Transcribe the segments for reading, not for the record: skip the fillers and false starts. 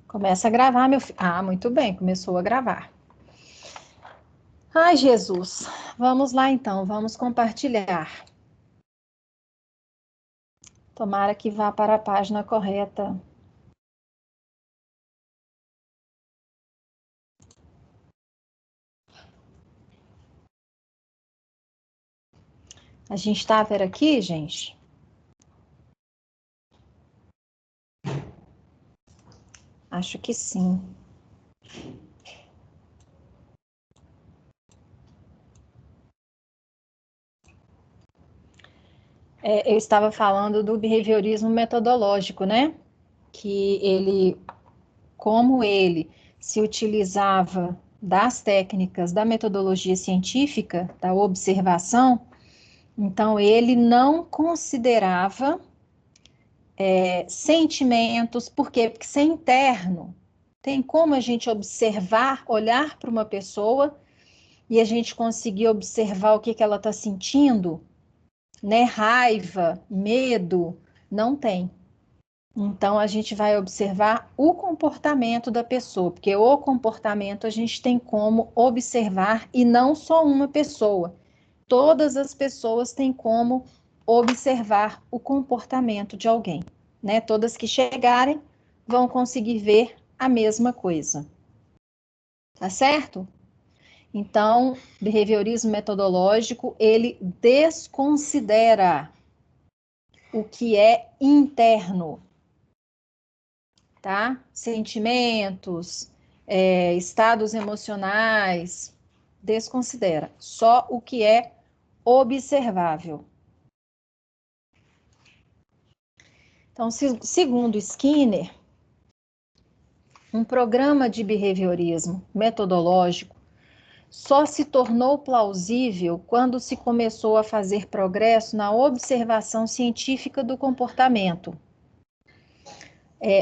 Começa a gravar, meu filho. Ah, muito bem, começou a gravar. Ai, Jesus. Vamos lá, então. Vamos compartilhar. Tomara que vá para a página correta. A gente está a ver aqui, gente? Acho que sim. Eu estava falando do behaviorismo metodológico, né? Que ele, como ele se utilizava das técnicas da metodologia científica, da observação, então ele não considerava sentimentos, por quê? Porque ser interno tem como a gente observar, olhar para uma pessoa e a gente conseguir observar o que, que ela está sentindo, né? Raiva, medo, não tem. Então, a gente vai observar o comportamento da pessoa, porque o comportamento a gente tem como observar e não só uma pessoa. Todas as pessoas têm como observar o comportamento de alguém, né? Todas que chegarem vão conseguir ver a mesma coisa. Tá certo? Então, behaviorismo metodológico, ele desconsidera o que é interno, tá? Sentimentos, estados emocionais, desconsidera. Só o que é observável. Então, segundo Skinner, um programa de behaviorismo metodológico só se tornou plausível quando se começou a fazer progresso na observação científica do comportamento.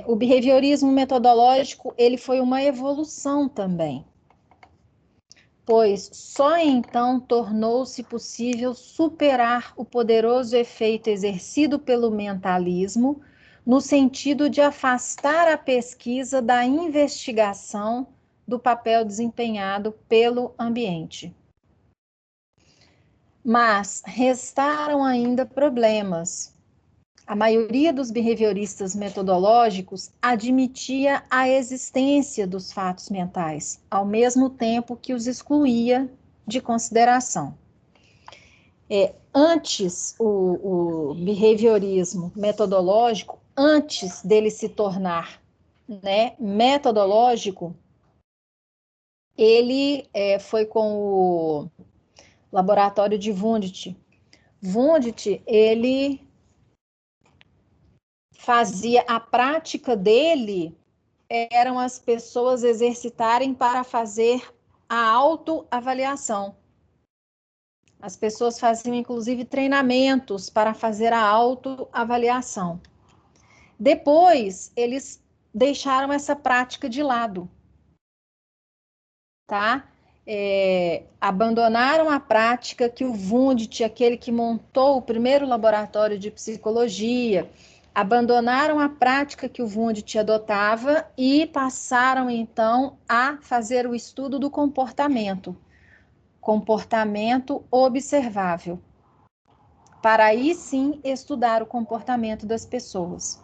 O behaviorismo metodológico, ele foi uma evolução também, pois só então tornou-se possível superar o poderoso efeito exercido pelo mentalismo, no sentido de afastar a pesquisa da investigação do papel desempenhado pelo ambiente. Mas restaram ainda problemas. A maioria dos behavioristas metodológicos admitia a existência dos fatos mentais, ao mesmo tempo que os excluía de consideração. Antes, o behaviorismo metodológico, antes dele se tornar, né, metodológico, ele foi com o laboratório de Wundt. Wundt, ele fazia a prática dele, eram as pessoas exercitarem para fazer a autoavaliação. As pessoas faziam, inclusive, treinamentos para fazer a autoavaliação. Depois, eles deixaram essa prática de lado, tá? Abandonaram a prática que o Wundt, aquele que montou o primeiro laboratório de psicologia, abandonaram a prática que o Wundt adotava e passaram, então, a fazer o estudo do comportamento observável, para aí sim estudar o comportamento das pessoas.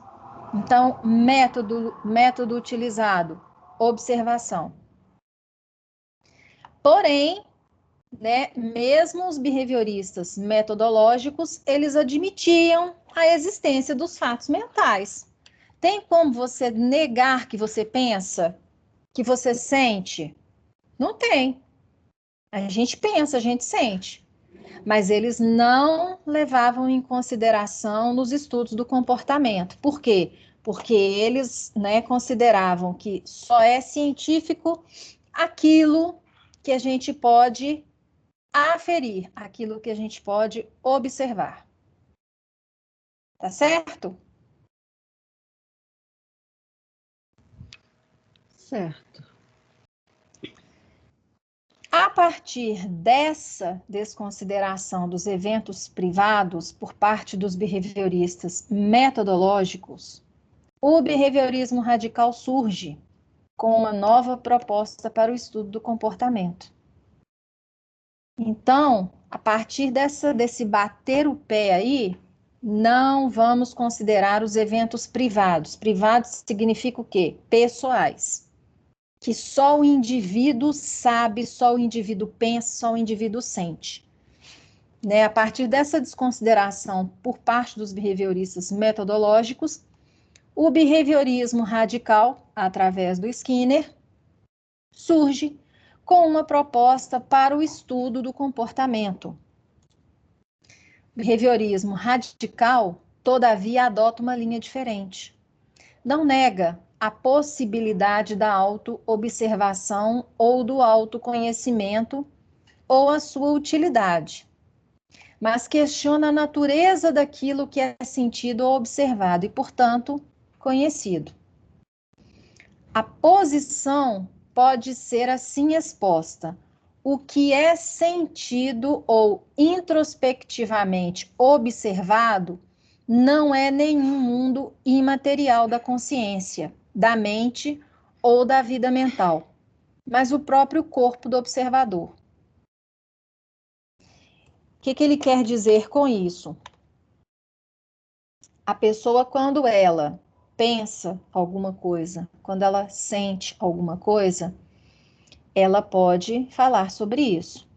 Então, método utilizado, observação. Porém, né, mesmo os behavioristas metodológicos, eles admitiam a existência dos fatos mentais. Tem como você negar que você pensa, que você sente? Não tem. A gente pensa, a gente sente. Mas eles não levavam em consideração nos estudos do comportamento. Por quê? Porque eles, né, consideravam que só é científico aquilo que a gente pode aferir, aquilo que a gente pode observar. Tá certo? Certo. A partir dessa desconsideração dos eventos privados por parte dos behavioristas metodológicos, o behaviorismo radical surge. com uma nova proposta para o estudo do comportamento. Então, a partir desse bater o pé aí, não vamos considerar os eventos privados. Privados significa o quê? Pessoais. Que só o indivíduo sabe, só o indivíduo pensa, só o indivíduo sente. Né? A partir dessa desconsideração por parte dos behavioristas metodológicos, o behaviorismo radical, através do Skinner, surge com uma proposta para o estudo do comportamento. O behaviorismo radical, todavia, adota uma linha diferente. Não nega a possibilidade da autoobservação ou do autoconhecimento ou a sua utilidade, mas questiona a natureza daquilo que é sentido ou observado e, portanto, conhecido. A posição pode ser assim exposta: o que é sentido ou introspectivamente observado não é nenhum mundo imaterial da consciência, da mente ou da vida mental, mas o próprio corpo do observador. O que ele quer dizer com isso? A pessoa, quando ela pensa alguma coisa, quando ela sente alguma coisa, ela pode falar sobre isso.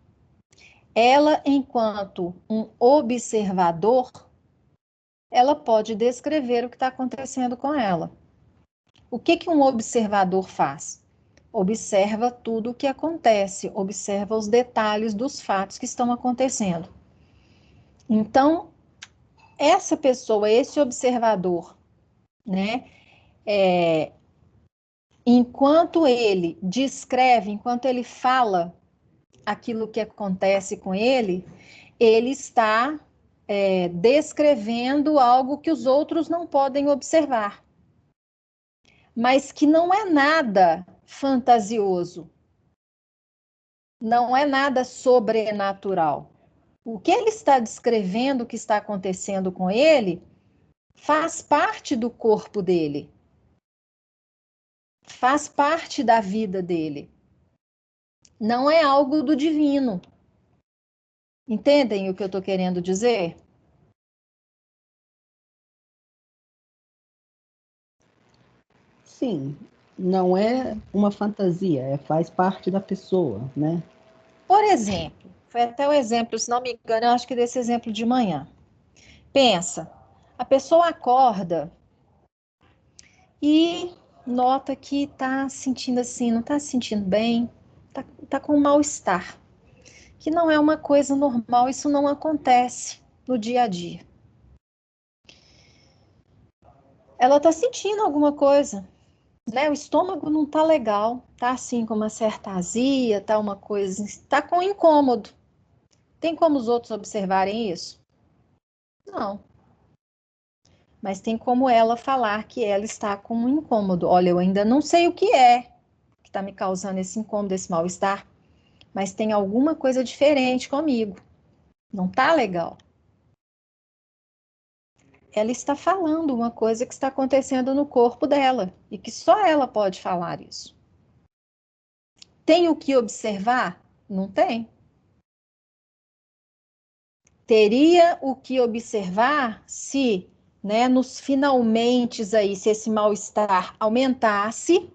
Ela, enquanto um observador, ela pode descrever o que está acontecendo com ela. O que um observador faz? Observa tudo o que acontece, observa os detalhes dos fatos que estão acontecendo. Então, essa pessoa, esse observador, né, enquanto ele descreve, enquanto ele fala aquilo que acontece com ele, ele está descrevendo algo que os outros não podem observar, mas que não é nada fantasioso, não é nada sobrenatural. O que ele está descrevendo, o que está acontecendo com ele, faz parte do corpo dele, faz parte da vida dele. Não é algo do divino. Entendem o que eu estou querendo dizer? Sim, não é uma fantasia, faz parte da pessoa, né? Por exemplo, foi até o exemplo, se não me engano, eu acho que desse exemplo de manhã. Pensa, a pessoa acorda e nota que está sentindo assim, não está se sentindo bem, tá com um mal-estar, que não é uma coisa normal, isso não acontece no dia a dia. Ela está sentindo alguma coisa, né? O estômago não tá legal, tá assim com uma certa azia, tá uma coisa, tá com incômodo. Tem como os outros observarem isso? Não. Mas tem como ela falar que ela está com um incômodo. Olha, eu ainda não sei o que está me causando esse incômodo, esse mal-estar, mas tem alguma coisa diferente comigo. Não tá legal. Ela está falando uma coisa que está acontecendo no corpo dela e que só ela pode falar isso. Tem o que observar? Não tem. Teria o que observar se, né, nos finalmente aí, se esse mal-estar aumentasse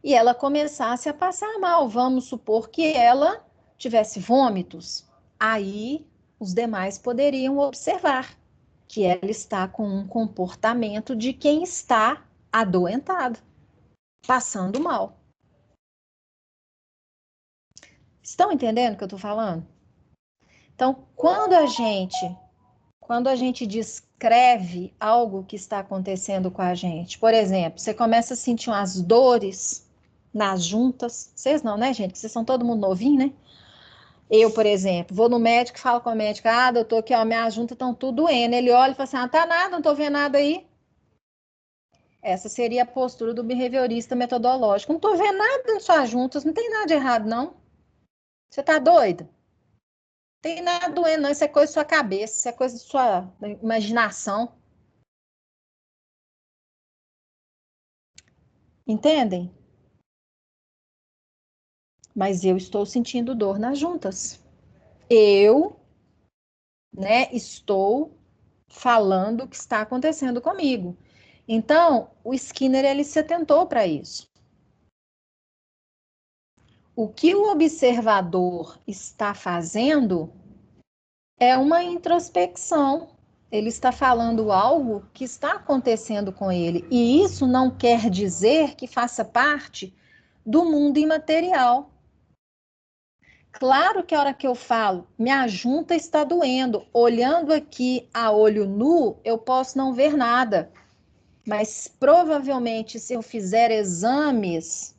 e ela começasse a passar mal. Vamos supor que ela tivesse vômitos. Aí os demais poderiam observar que ela está com um comportamento de quem está adoentado, passando mal. Estão entendendo o que eu estou falando? Então, quando a gente descreve algo que está acontecendo com a gente, por exemplo, você começa a sentir umas dores nas juntas, vocês não, né, gente? Vocês são todo mundo novinho, né? Eu, por exemplo, vou no médico e falo com o médico, doutor, aqui, ó, minhas juntas estão tudo doendo. Ele olha e fala assim, tá nada, não tô vendo nada aí. Essa seria a postura do behaviorista metodológico. Não tô vendo nada nas suas juntas, não tem nada de errado, não. Você tá doida? Tem nada doendo, não. Isso é coisa da sua cabeça, isso é coisa da sua imaginação. Entendem? Mas eu estou sentindo dor nas juntas. Eu, né, estou falando o que está acontecendo comigo. Então, o Skinner, ele se atentou para isso. O que o observador está fazendo é uma introspecção. Ele está falando algo que está acontecendo com ele. E isso não quer dizer que faça parte do mundo imaterial. Claro que a hora que eu falo, minha junta está doendo, olhando aqui a olho nu, eu posso não ver nada. Mas provavelmente, se eu fizer exames,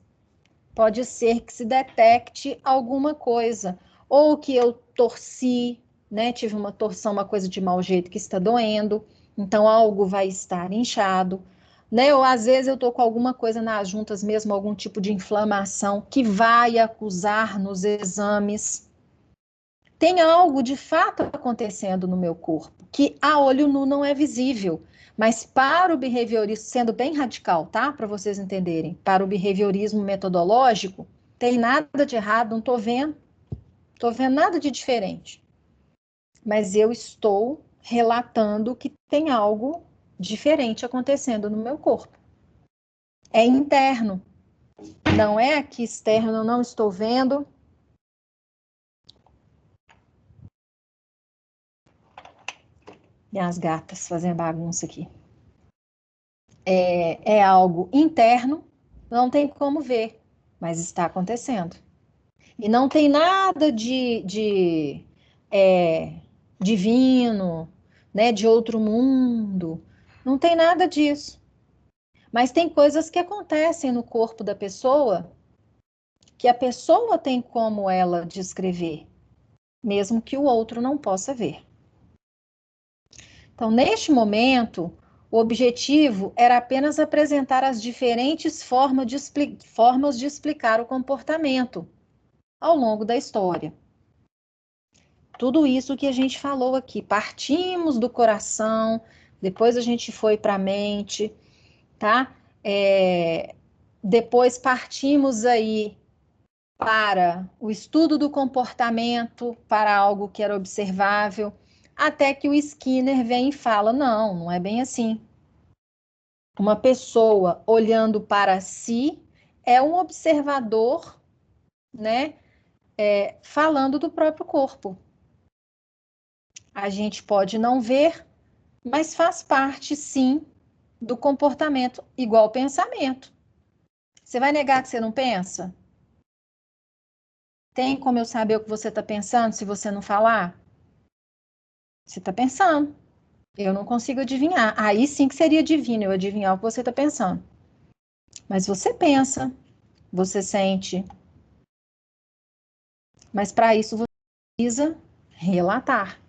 pode ser que se detecte alguma coisa. Ou que eu torci, né? Tive uma torção, uma coisa de mau jeito que está doendo, então algo vai estar inchado, né? Ou às vezes eu tô com alguma coisa nas juntas mesmo, algum tipo de inflamação que vai acusar nos exames. Tem algo de fato acontecendo no meu corpo, que a olho nu não é visível. Mas para o behaviorismo, sendo bem radical, tá? Para vocês entenderem, para o behaviorismo metodológico, tem nada de errado, não tô vendo nada de diferente. Mas eu estou relatando que tem algo diferente acontecendo no meu corpo. É interno, não é aqui externo, eu não estou vendo. Minhas gatas fazendo bagunça aqui. É algo interno, não tem como ver, mas está acontecendo. E não tem nada de divino, né, de outro mundo. Não tem nada disso. Mas tem coisas que acontecem no corpo da pessoa que a pessoa tem como ela descrever, mesmo que o outro não possa ver. Então, neste momento, o objetivo era apenas apresentar as diferentes formas de explicar o comportamento ao longo da história. Tudo isso que a gente falou aqui, partimos do coração, depois a gente foi para a mente, tá? Depois partimos aí para o estudo do comportamento, para algo que era observável, até que o Skinner vem e fala: não, não é bem assim. Uma pessoa olhando para si é um observador, né? Falando do próprio corpo. A gente pode não ver, mas faz parte, sim, do comportamento, igual pensamento. Você vai negar que você não pensa? Tem como eu saber o que você está pensando se você não falar? Você está pensando. Eu não consigo adivinhar. Aí sim que seria divino eu adivinhar o que você está pensando. Mas você pensa, você sente. Mas para isso você precisa relatar.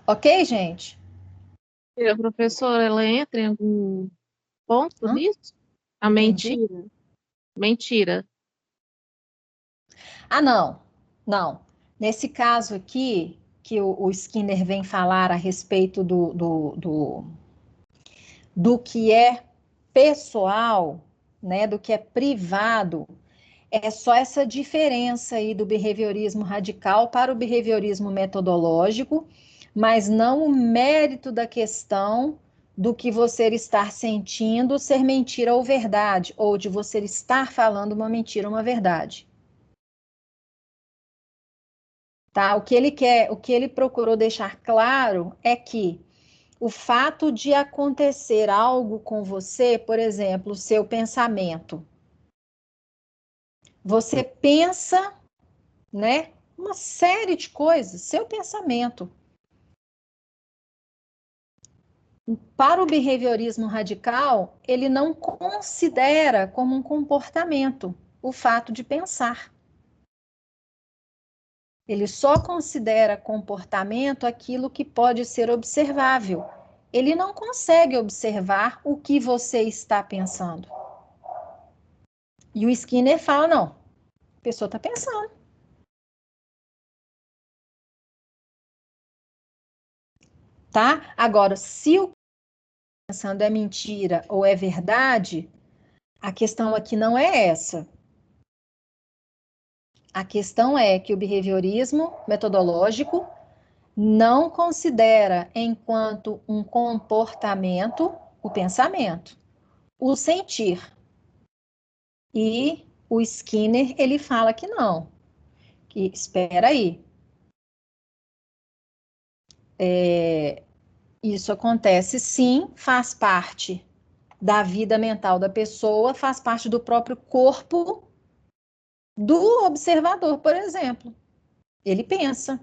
Ok, gente? E a professora, ela entra em algum ponto Hã? nisso? A Entendi. mentira. Mentira. Ah, não. Não. Nesse caso aqui, que o Skinner vem falar a respeito do que é pessoal, né, do que é privado, é só essa diferença aí do behaviorismo radical para o behaviorismo metodológico, mas não o mérito da questão do que você estar sentindo ser mentira ou verdade, ou de você estar falando uma mentira ou uma verdade. Tá? O que ele procurou deixar claro é que o fato de acontecer algo com você, por exemplo, o seu pensamento, você pensa, né, uma série de coisas, seu pensamento. Para o behaviorismo radical, ele não considera como um comportamento o fato de pensar. Ele só considera comportamento aquilo que pode ser observável. Ele não consegue observar o que você está pensando. E o Skinner fala: não, a pessoa está pensando. Tá? Agora, se o pensando é mentira ou é verdade, a questão aqui não é essa. A questão é que o behaviorismo metodológico não considera enquanto um comportamento o pensamento, o sentir. E o Skinner, ele fala que não, que espera aí. Isso acontece sim, faz parte da vida mental da pessoa, faz parte do próprio corpo do observador, por exemplo. Ele pensa.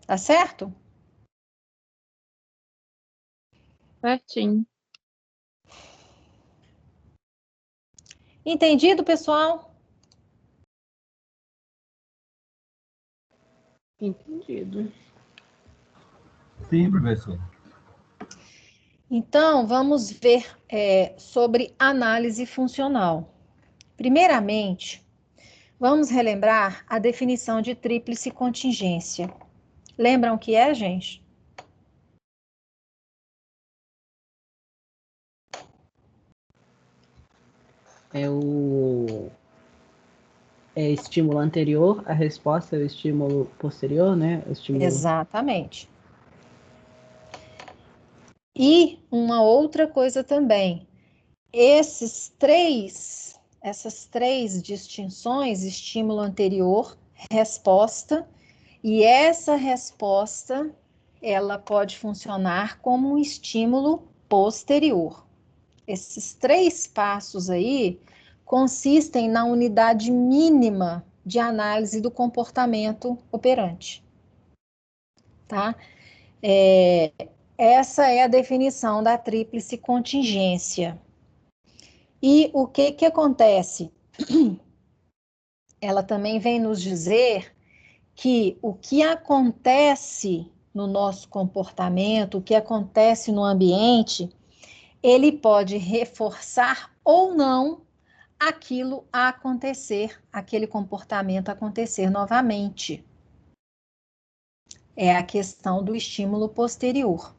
Tá certo? Certinho. Entendido, pessoal? Entendido. Sim, professor. Então, vamos ver sobre análise funcional. Primeiramente, vamos relembrar a definição de tríplice contingência. Lembram o que é, gente? É o estímulo anterior, a resposta é o estímulo posterior, né? O estímulo... Exatamente. E uma outra coisa também, essas três distinções, estímulo anterior, resposta, e essa resposta, ela pode funcionar como um estímulo posterior. Esses três passos aí consistem na unidade mínima de análise do comportamento operante, tá? Essa é a definição da tríplice contingência. E o que acontece? Ela também vem nos dizer que o que acontece no nosso comportamento, o que acontece no ambiente, ele pode reforçar ou não aquilo a acontecer, aquele comportamento acontecer novamente. É a questão do estímulo posterior.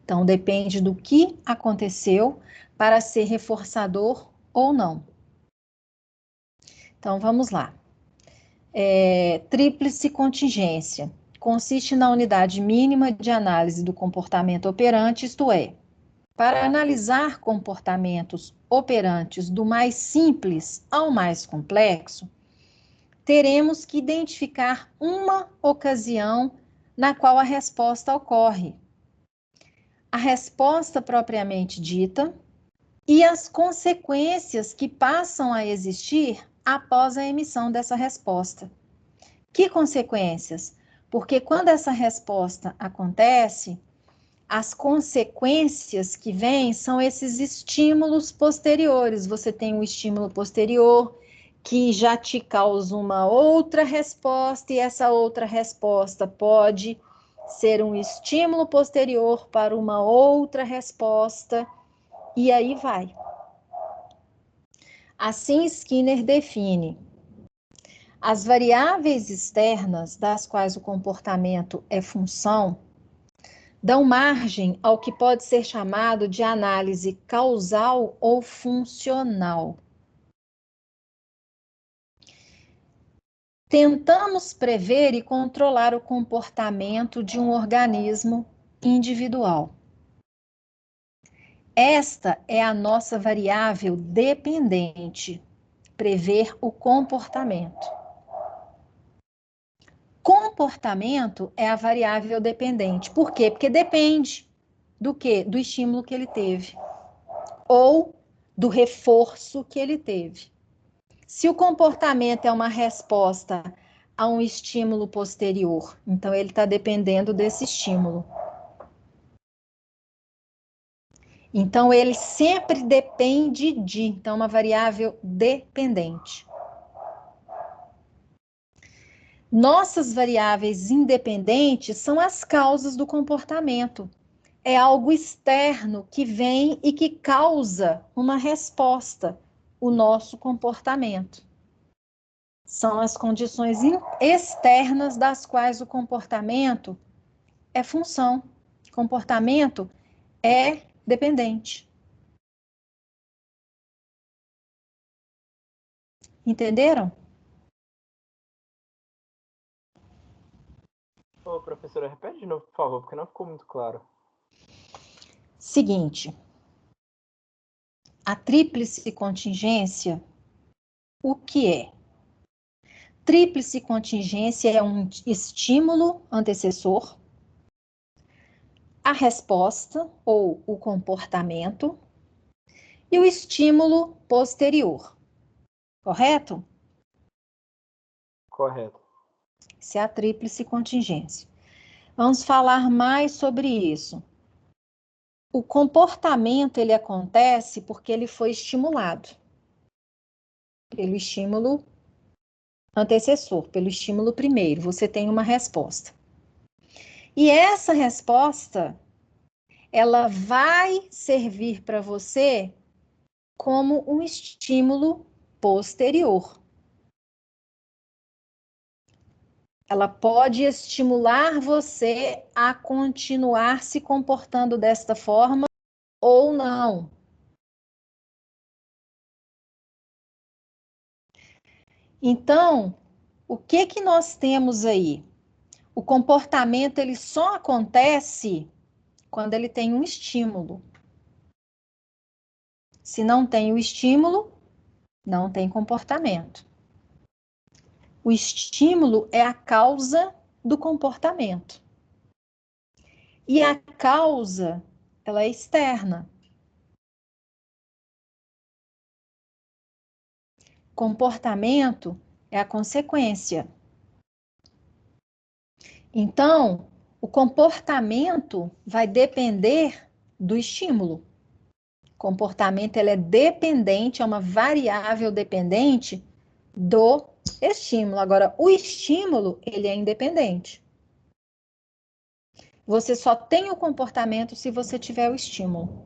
Então, depende do que aconteceu para ser reforçador ou não. Então, vamos lá. Tríplice contingência. Consiste na unidade mínima de análise do comportamento operante, isto é, para analisar comportamentos operantes do mais simples ao mais complexo, teremos que identificar uma ocasião na qual a resposta ocorre. A resposta propriamente dita e as consequências que passam a existir após a emissão dessa resposta. Que consequências? Porque quando essa resposta acontece, as consequências que vêm são esses estímulos posteriores. Você tem um estímulo posterior que já te causa uma outra resposta, e essa outra resposta pode ser um estímulo posterior para uma outra resposta, e aí vai. Assim, Skinner define as variáveis externas das quais o comportamento é função, dão margem ao que pode ser chamado de análise causal ou funcional. Tentamos prever e controlar o comportamento de um organismo individual. Esta é a nossa variável dependente, prever o comportamento. Comportamento é a variável dependente. Por quê? Porque depende do quê? Do estímulo que ele teve ou do reforço que ele teve. Se o comportamento é uma resposta a um estímulo posterior, então ele está dependendo desse estímulo. Então ele sempre depende de, então uma variável dependente. Nossas variáveis independentes são as causas do comportamento. É algo externo que vem e que causa uma resposta, o nosso comportamento. São as condições externas das quais o comportamento é função. Comportamento é dependente. Entenderam? Ô, professora, repete de novo, por favor, porque não ficou muito claro. Seguinte, a tríplice contingência, o que é? Tríplice contingência é um estímulo antecessor, a resposta ou o comportamento e o estímulo posterior. Correto? Correto. Isso é a tríplice contingência. Vamos falar mais sobre isso. O comportamento, ele acontece porque ele foi estimulado pelo estímulo antecessor, pelo estímulo primeiro. Você tem uma resposta. E essa resposta, ela vai servir para você como um estímulo posterior. Ela pode estimular você a continuar se comportando desta forma ou não. Então, o que nós temos aí? O comportamento ele só acontece quando ele tem um estímulo. Se não tem o estímulo, não tem comportamento. O estímulo é a causa do comportamento. E a causa, ela é externa. Comportamento é a consequência. Então, o comportamento vai depender do estímulo. O comportamento ele é dependente, é uma variável dependente do estímulo. Agora, o estímulo, ele é independente. Você só tem o comportamento se você tiver o estímulo.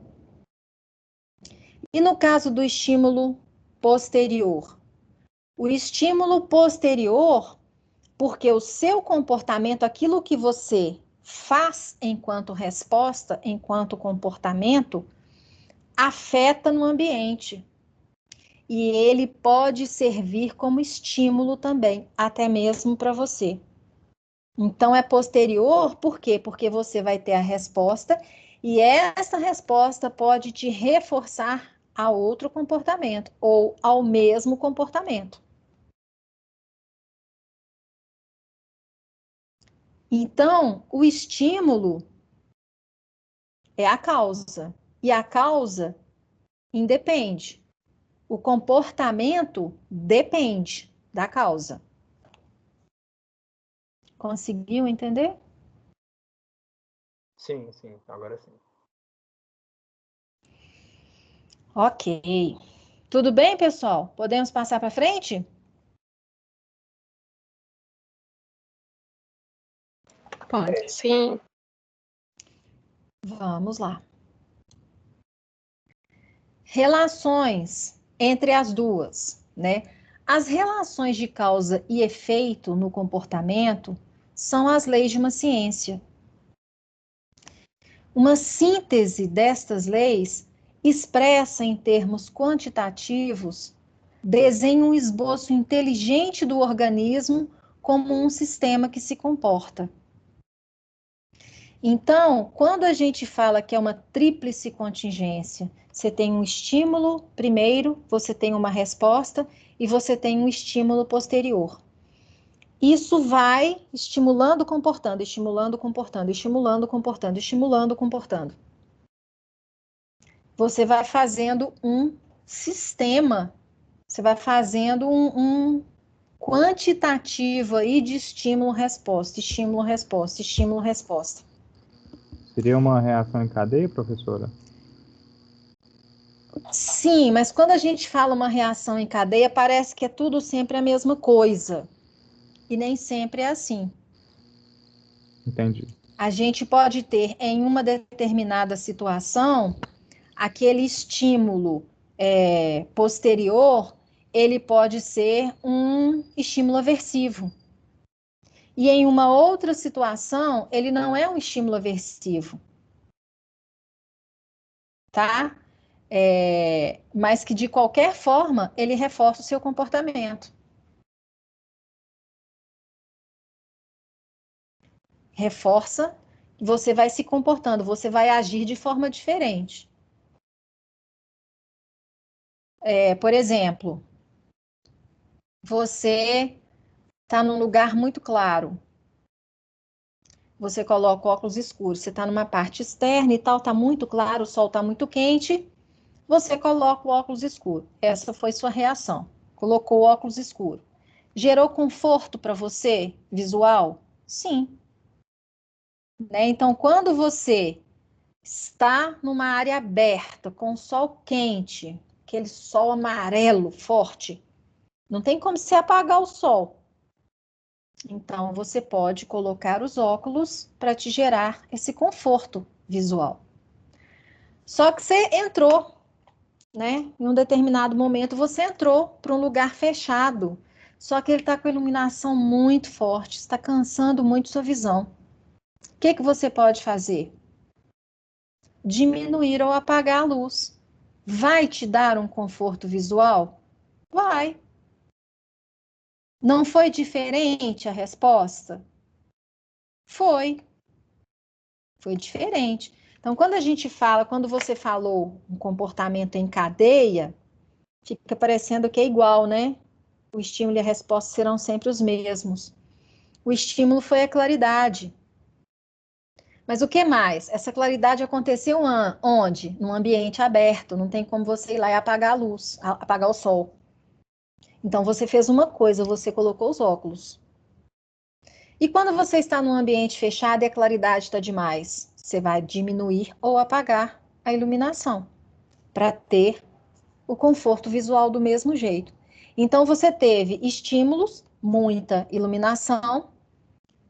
E no caso do estímulo posterior? O estímulo posterior, porque o seu comportamento, aquilo que você faz enquanto resposta, enquanto comportamento, afeta no ambiente. E ele pode servir como estímulo também, até mesmo para você. Então, é posterior, por quê? Porque você vai ter a resposta e essa resposta pode te reforçar a outro comportamento ou ao mesmo comportamento. Então, o estímulo é a causa e a causa independe. O comportamento depende da causa. Conseguiu entender? Sim, agora sim. Ok. Tudo bem, pessoal? Podemos passar para frente? Pode. Sim. Vamos lá. Relações entre as duas, né? As relações de causa e efeito no comportamento são as leis de uma ciência. Uma síntese destas leis expressa em termos quantitativos, desenha um esboço inteligente do organismo como um sistema que se comporta. Então, quando a gente fala que é uma tríplice contingência, você tem um estímulo primeiro, você tem uma resposta e você tem um estímulo posterior. Isso vai estimulando, comportando, estimulando, comportando, estimulando, comportando, estimulando, comportando. Você vai fazendo um sistema, você vai fazendo um quantitativo aí de estímulo-resposta, estímulo-resposta, estímulo-resposta. Seria uma reação em cadeia, professora? Sim, mas quando a gente fala uma reação em cadeia, parece que é tudo sempre a mesma coisa. E nem sempre é assim. Entendi. A gente pode ter em uma determinada situação aquele estímulo posterior, ele pode ser um estímulo aversivo. E em uma outra situação, ele não é um estímulo aversivo, tá? Mas que de qualquer forma, ele reforça o seu comportamento. Reforça, você vai se comportando, você vai agir de forma diferente. Por exemplo, você está num lugar muito claro, você coloca o óculos escuro, você está numa parte externa e tal, está muito claro, o sol está muito quente, você coloca o óculos escuro. Essa foi sua reação. Colocou o óculos escuro. Gerou conforto para você, visual? Sim. Né? Então, quando você está numa área aberta, com sol quente, aquele sol amarelo forte, não tem como você apagar o sol. Então, você pode colocar os óculos para te gerar esse conforto visual. Só que você entrou, né? Em um determinado momento, você entrou para um lugar fechado. Só que ele está com iluminação muito forte, está cansando muito sua visão. O que que você pode fazer? Diminuir ou apagar a luz. Vai te dar um conforto visual? Vai. Não foi diferente a resposta? Foi. Foi diferente. Então, quando você falou um comportamento em cadeia, fica parecendo que é igual, né? O estímulo e a resposta serão sempre os mesmos. O estímulo foi a claridade. Mas o que mais? Essa claridade aconteceu onde? Num ambiente aberto, não tem como você ir lá e apagar a luz, apagar o sol. Então você fez uma coisa, você colocou os óculos. E quando você está num ambiente fechado e a claridade está demais, você vai diminuir ou apagar a iluminação para ter o conforto visual do mesmo jeito. Então você teve estímulos, muita iluminação,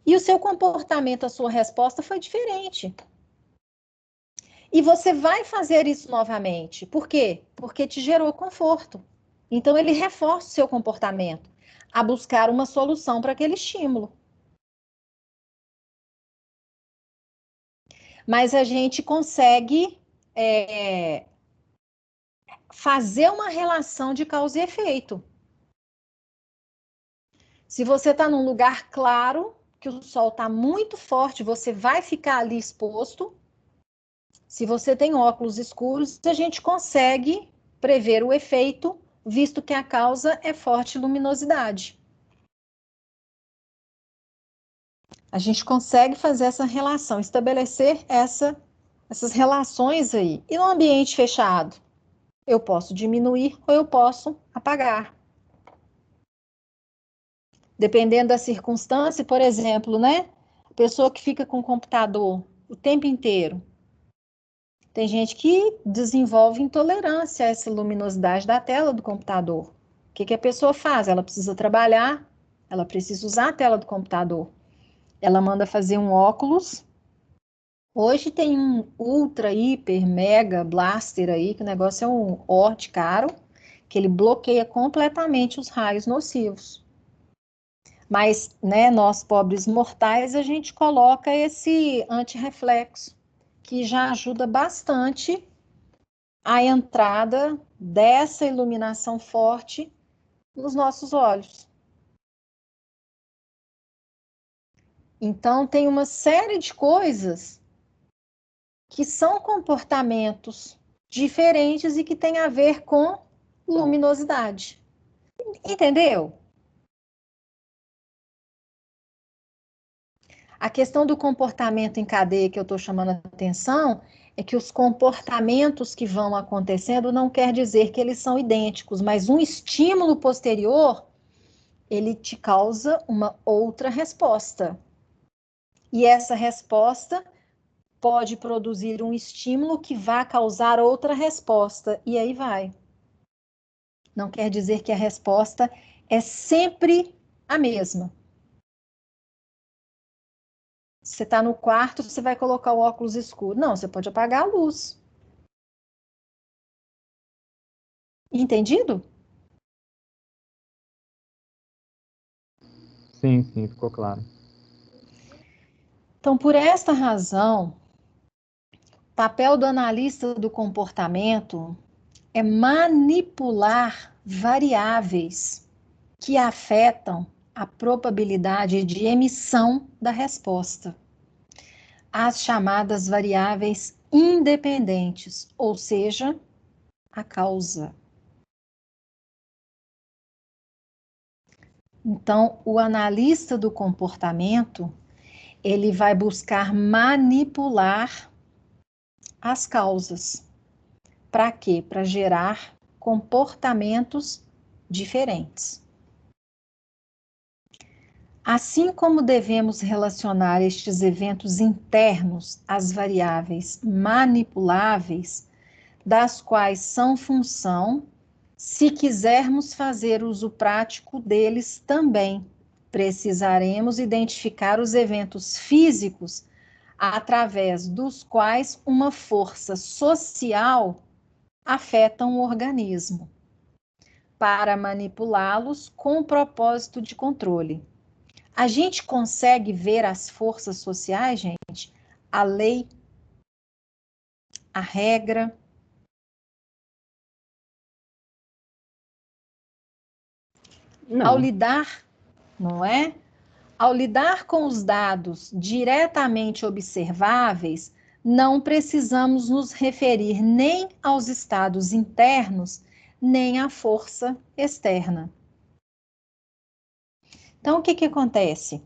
e o seu comportamento, a sua resposta foi diferente. E você vai fazer isso novamente. Por quê? Porque te gerou conforto. Então, ele reforça o seu comportamento a buscar uma solução para aquele estímulo. Mas a gente consegue fazer uma relação de causa e efeito. Se você está num lugar claro, que o sol está muito forte, você vai ficar ali exposto. Se você tem óculos escuros, a gente consegue prever o efeito, visto que a causa é forte luminosidade. A gente consegue fazer essa relação, estabelecer essas relações aí. E no ambiente fechado? Eu posso diminuir ou eu posso apagar. Dependendo da circunstância, por exemplo, né? A pessoa que fica com o computador o tempo inteiro. Tem gente que desenvolve intolerância a essa luminosidade da tela do computador. O que a pessoa faz? Ela precisa trabalhar, ela precisa usar a tela do computador. Ela manda fazer um óculos. Hoje tem um ultra, hiper, mega blaster aí, que o negócio é um orte caro, que ele bloqueia completamente os raios nocivos. Mas, né, nós pobres mortais, a gente coloca esse antirreflexo, que já ajuda bastante a entrada dessa iluminação forte nos nossos olhos. Então, tem uma série de coisas que são comportamentos diferentes e que têm a ver com luminosidade. Entendeu? A questão do comportamento em cadeia que eu estou chamando a atenção é que os comportamentos que vão acontecendo não quer dizer que eles são idênticos, mas um estímulo posterior, ele te causa uma outra resposta. E essa resposta pode produzir um estímulo que vai causar outra resposta, e aí vai. Não quer dizer que a resposta é sempre a mesma. Você está no quarto, você vai colocar o óculos escuro. Não, você pode apagar a luz. Entendido? Sim, sim, ficou claro. Então, por esta razão, o papel do analista do comportamento é manipular variáveis que afetam a probabilidade de emissão da resposta, as chamadas variáveis independentes, ou seja, a causa. Então, o analista do comportamento, ele vai buscar manipular as causas. Para quê? Para gerar comportamentos diferentes. Assim como devemos relacionar estes eventos internos às variáveis manipuláveis, das quais são função, se quisermos fazer uso prático deles também, precisaremos identificar os eventos físicos através dos quais uma força social afeta um organismo, para manipulá-los com o propósito de controle. A gente consegue ver as forças sociais, gente? A lei, a regra. Ao Não, lidar, não é? Ao lidar com os dados diretamente observáveis, não precisamos nos referir nem aos estados internos, nem à força externa. Então, o que acontece?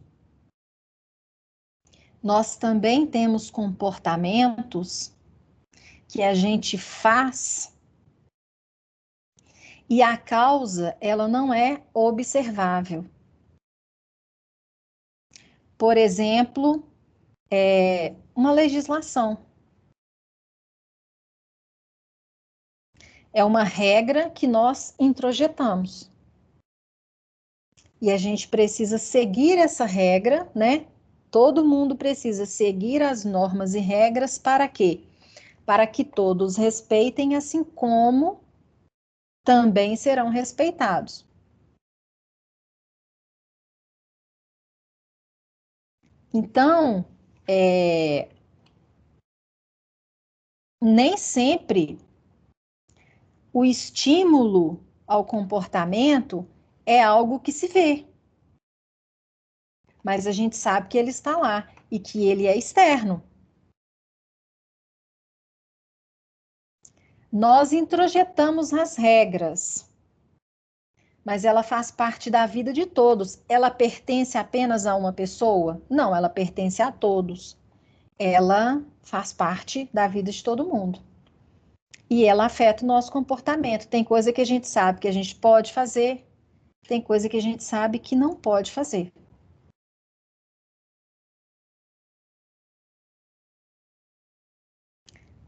Nós também temos comportamentos que a gente faz e a causa, ela não é observável. Por exemplo, uma legislação. É uma regra que nós introjetamos. E a gente precisa seguir essa regra, né? Todo mundo precisa seguir as normas e regras para quê? Para que todos respeitem, assim como também serão respeitados. Então, nem sempre o estímulo ao comportamento é algo que se vê, mas a gente sabe que ele está lá e que ele é externo. Nós introjetamos as regras, mas ela faz parte da vida de todos. Ela pertence apenas a uma pessoa? Não, ela pertence a todos. Ela faz parte da vida de todo mundo. E ela afeta o nosso comportamento. Tem coisa que a gente sabe que a gente pode fazer, tem coisa que a gente sabe que não pode fazer.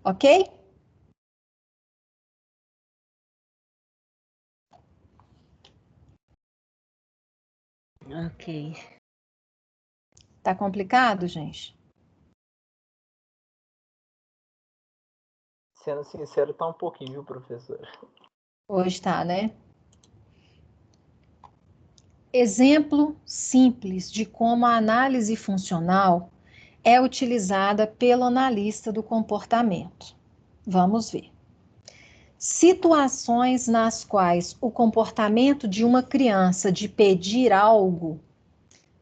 Ok? ok. Tá complicado, gente? Sendo sincero, tá um pouquinho, viu, professor? Hoje tá, né? Exemplo simples de como a análise funcional é utilizada pelo analista do comportamento. Vamos ver. Situações nas quais o comportamento de uma criança de pedir algo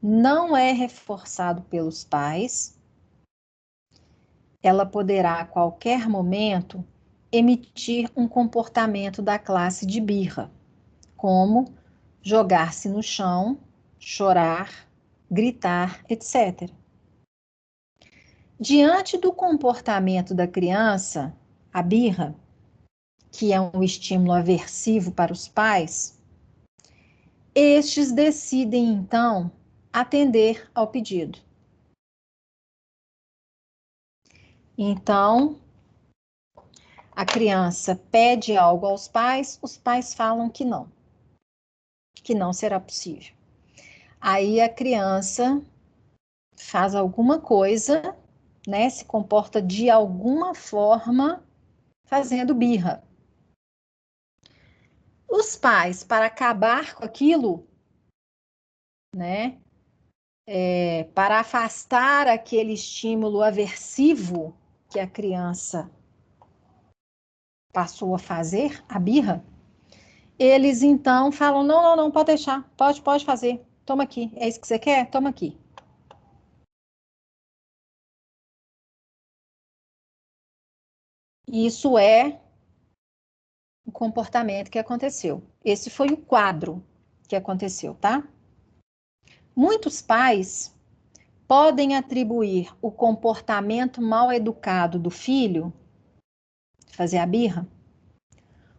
não é reforçado pelos pais, ela poderá a qualquer momento emitir um comportamento da classe de birra, como jogar-se no chão, chorar, gritar, etc. Diante do comportamento da criança, a birra, que é um estímulo aversivo para os pais, estes decidem então atender ao pedido. Então, a criança pede algo aos pais, os pais falam que não será possível. Aí a criança faz alguma coisa, né, se comporta de alguma forma fazendo birra. Os pais, para acabar com aquilo, né, para afastar aquele estímulo aversivo que a criança passou a fazer, a birra, eles então falam, não, não, não, pode deixar, pode fazer, toma aqui, é isso que você quer? Toma aqui. Isso é o comportamento que aconteceu. Esse foi o quadro que aconteceu, tá? Muitos pais podem atribuir o comportamento mal educado do filho, fazer a birra,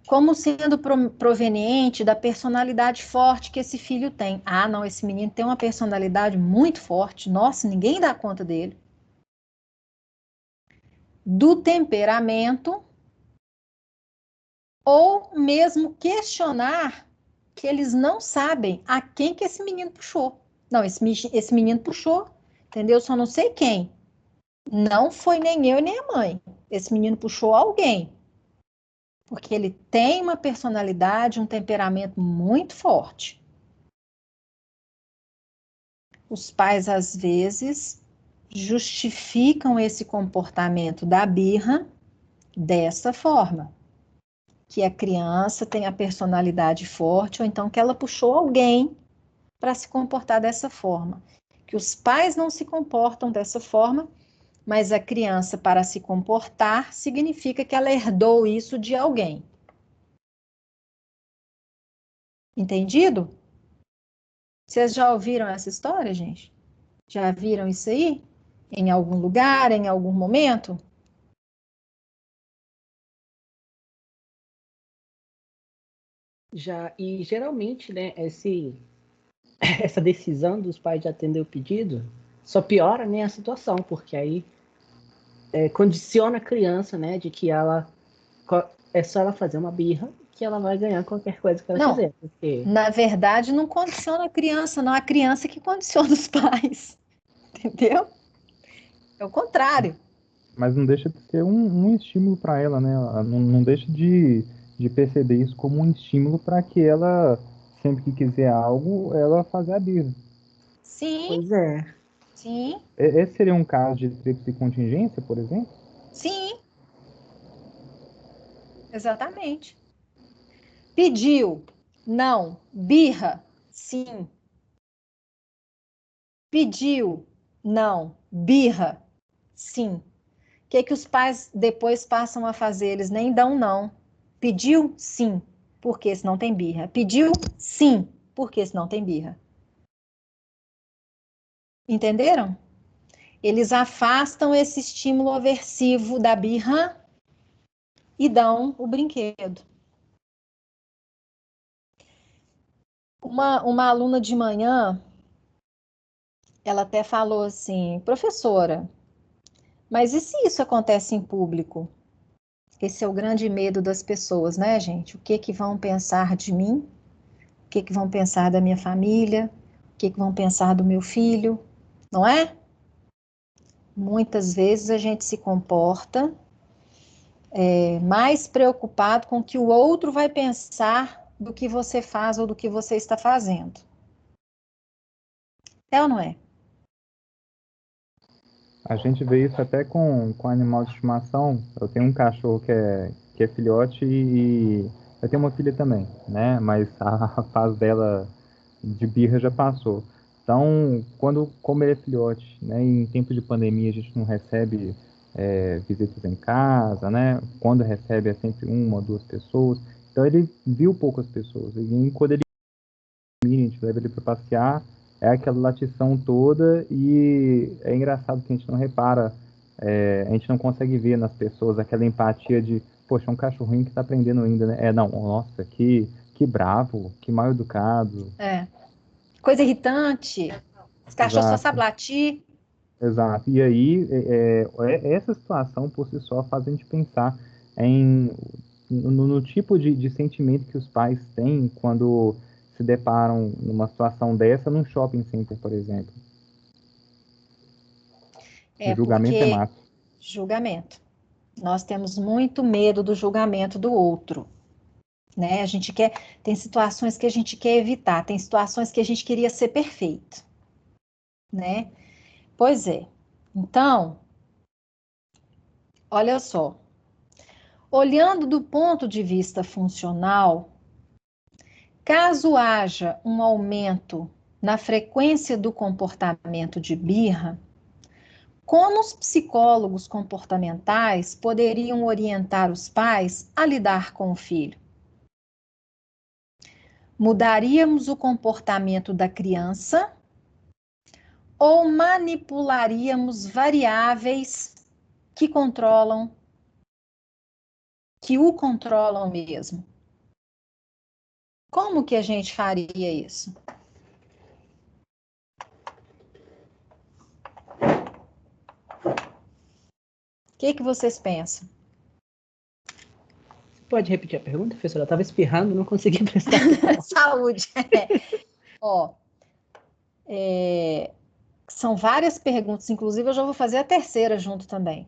como sendo proveniente da personalidade forte que esse filho tem. Ah, não, esse menino tem uma personalidade muito forte, nossa, ninguém dá conta dele. Do temperamento, ou mesmo questionar que eles não sabem a quem que esse menino puxou. Não, esse menino puxou, entendeu? Só não sei quem. Não foi nem eu nem a mãe. Esse menino puxou alguém. Porque ele tem uma personalidade, um temperamento muito forte. Os pais, às vezes, justificam esse comportamento da birra dessa forma. Que a criança tem a personalidade forte, ou então que ela puxou alguém para se comportar dessa forma. Que os pais não se comportam dessa forma, mas a criança, para se comportar, significa que ela herdou isso de alguém. Entendido? Vocês já ouviram essa história, gente? Já viram isso aí? Em algum lugar, em algum momento? Já, e geralmente, né, essa decisão dos pais de atender o pedido só piora, né, a situação, porque aí condiciona a criança, né, de que é só ela fazer uma birra que ela vai ganhar qualquer coisa que ela Não, quiser. Porque... na verdade, não condiciona a criança, não. A criança que condiciona os pais. Entendeu? É o contrário. Mas não deixa de ser um estímulo para ela, né? Ela não deixa de perceber isso como um estímulo para que ela, sempre que quiser algo, ela fazer a birra. Sim, Pois é. sim, Esse seria um caso de tríplice contingência, por exemplo? sim, exatamente. Pediu, não. Birra, sim. Pediu, não. Birra, sim. O que os pais depois passam a fazer? Eles nem dão não. Pediu? Sim. Porque senão tem birra. Pediu? Sim. Porque senão tem birra. Entenderam? Eles afastam esse estímulo aversivo da birra e dão o brinquedo. Uma aluna de manhã, ela até falou assim, professora, mas e se isso acontece em público? Esse é o grande medo das pessoas, né, gente? O que que vão pensar de mim? O que que vão pensar da minha família? O que que vão pensar do meu filho? Não é? Muitas vezes a gente se comporta mais preocupado com o que o outro vai pensar do que você faz ou do que você está fazendo. É ou não é? A gente vê isso até com animal de estimação. Eu tenho um cachorro que é filhote e eu tenho uma filha também, né? Mas a fase dela de birra já passou. Então, como ele é filhote, né? E em tempo de pandemia a gente não recebe visitas em casa, né? Quando recebe é sempre uma ou duas pessoas. Então ele viu poucas pessoas. E quando ele a gente leva ele para passear, é aquela latição toda e é engraçado que a gente não repara, a gente não consegue ver nas pessoas aquela empatia de, poxa, é um cachorrinho que está aprendendo ainda, né? Não, nossa, que bravo, que mal educado. É. Coisa irritante. Os cachorros só sabem Exato, latir. exato. E aí, essa situação por si só faz a gente pensar em, no tipo de sentimento que os pais têm quando se deparam numa situação dessa num shopping center, por exemplo. O É julgamento é porque massa. julgamento. Nós temos muito medo do julgamento do outro, né? A gente quer, tem situações que a gente quer evitar, tem situações que a gente queria ser perfeito. né? Pois é. Então, olha só. Olhando do ponto de vista funcional, caso haja um aumento na frequência do comportamento de birra, como os psicólogos comportamentais poderiam orientar os pais a lidar com o filho? Mudaríamos o comportamento da criança ou manipularíamos variáveis que o controlam mesmo? Como que a gente faria isso? O que vocês pensam? Pode repetir a pergunta, professora? Eu estava espirrando, não consegui prestar atenção. Saúde. Ó, são várias perguntas, inclusive eu já vou fazer a terceira junto também.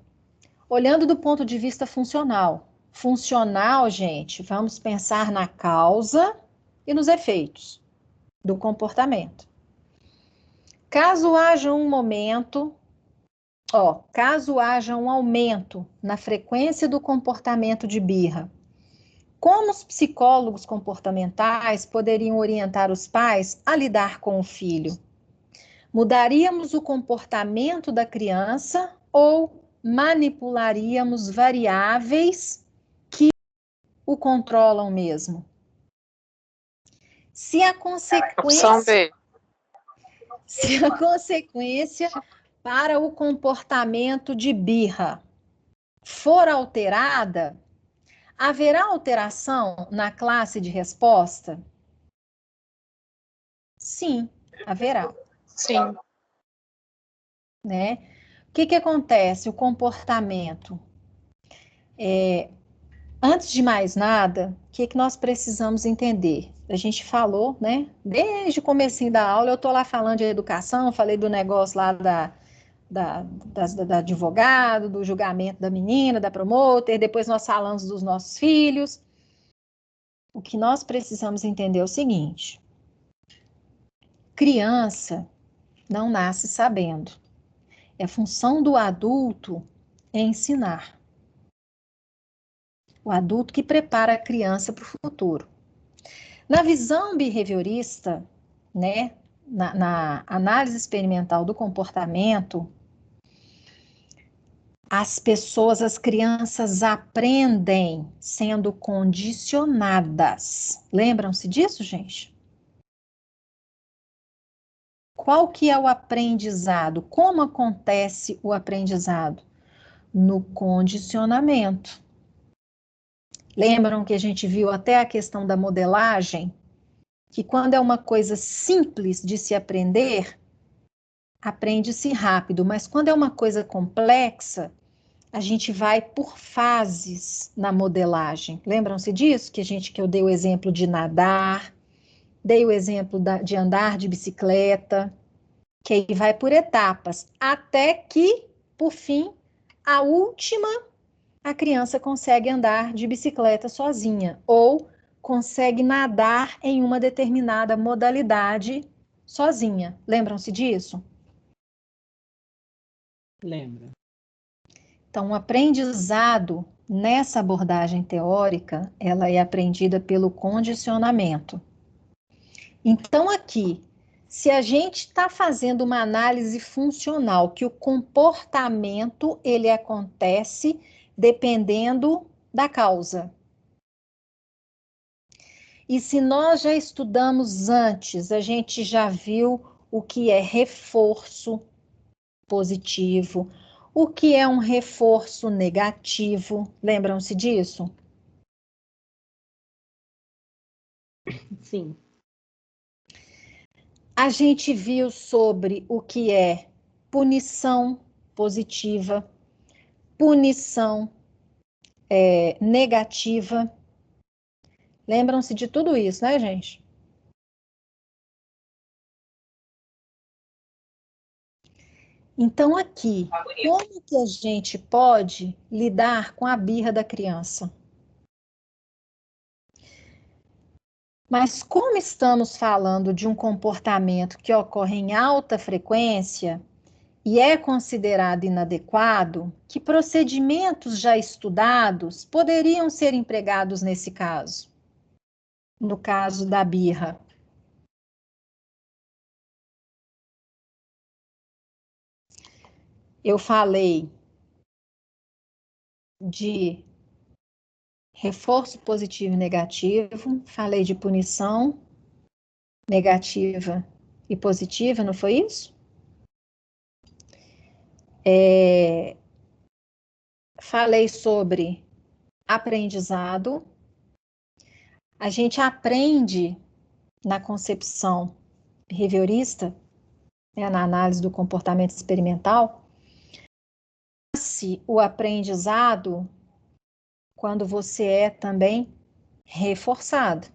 Olhando do ponto de vista funcional. Funcional, gente, vamos pensar na causa e nos efeitos do comportamento. Caso haja um aumento na frequência do comportamento de birra, como os psicólogos comportamentais poderiam orientar os pais a lidar com o filho? Mudaríamos o comportamento da criança ou manipularíamos variáveis que o controlam mesmo? Se a Opção B. consequência para o comportamento de birra for alterada, haverá alteração na classe de resposta? Sim, haverá. Sim. Né? O que acontece? O comportamento. Antes de mais nada, o que nós precisamos entender? A gente falou, né? Desde o comecinho da aula, eu estou lá falando de educação, falei do negócio lá da advogado, do julgamento da menina, da promoter, depois nós falamos dos nossos filhos. O que nós precisamos entender é o seguinte: criança não nasce sabendo. É função do adulto ensinar. O adulto que prepara a criança para o futuro. Na visão behaviorista, né, na análise experimental do comportamento, as crianças aprendem sendo condicionadas. Lembram-se disso, gente? Qual que é o aprendizado? Como acontece o aprendizado? No condicionamento. Lembram que a gente viu até a questão da modelagem? Que quando é uma coisa simples de se aprender, aprende-se rápido, mas quando é uma coisa complexa, a gente vai por fases na modelagem. Lembram-se disso? Que eu dei o exemplo de nadar, dei o exemplo de andar de bicicleta, que aí vai por etapas, até que, por fim, a última, a criança consegue andar de bicicleta sozinha, ou consegue nadar em uma determinada modalidade sozinha. Lembram-se disso? Lembra. Então, o aprendizado nessa abordagem teórica, ela é aprendida pelo condicionamento. Então, aqui, se a gente está fazendo uma análise funcional, que o comportamento, ele acontece dependendo da causa. E se nós já estudamos antes, a gente já viu o que é reforço positivo, o que é um reforço negativo. Lembram-se disso? Sim. A gente viu sobre o que é punição positiva, punição negativa. Lembram-se de tudo isso, né, gente? Então, aqui, como que a gente pode lidar com a birra da criança? Mas como estamos falando de um comportamento que ocorre em alta frequência e é considerado inadequado, que procedimentos já estudados poderiam ser empregados nesse caso? No caso da birra. Eu falei de reforço positivo e negativo, falei de punição negativa e positiva, não foi isso? Falei sobre aprendizado. A gente aprende na concepção behaviorista, né, na análise do comportamento experimental, o aprendizado quando você é também reforçado.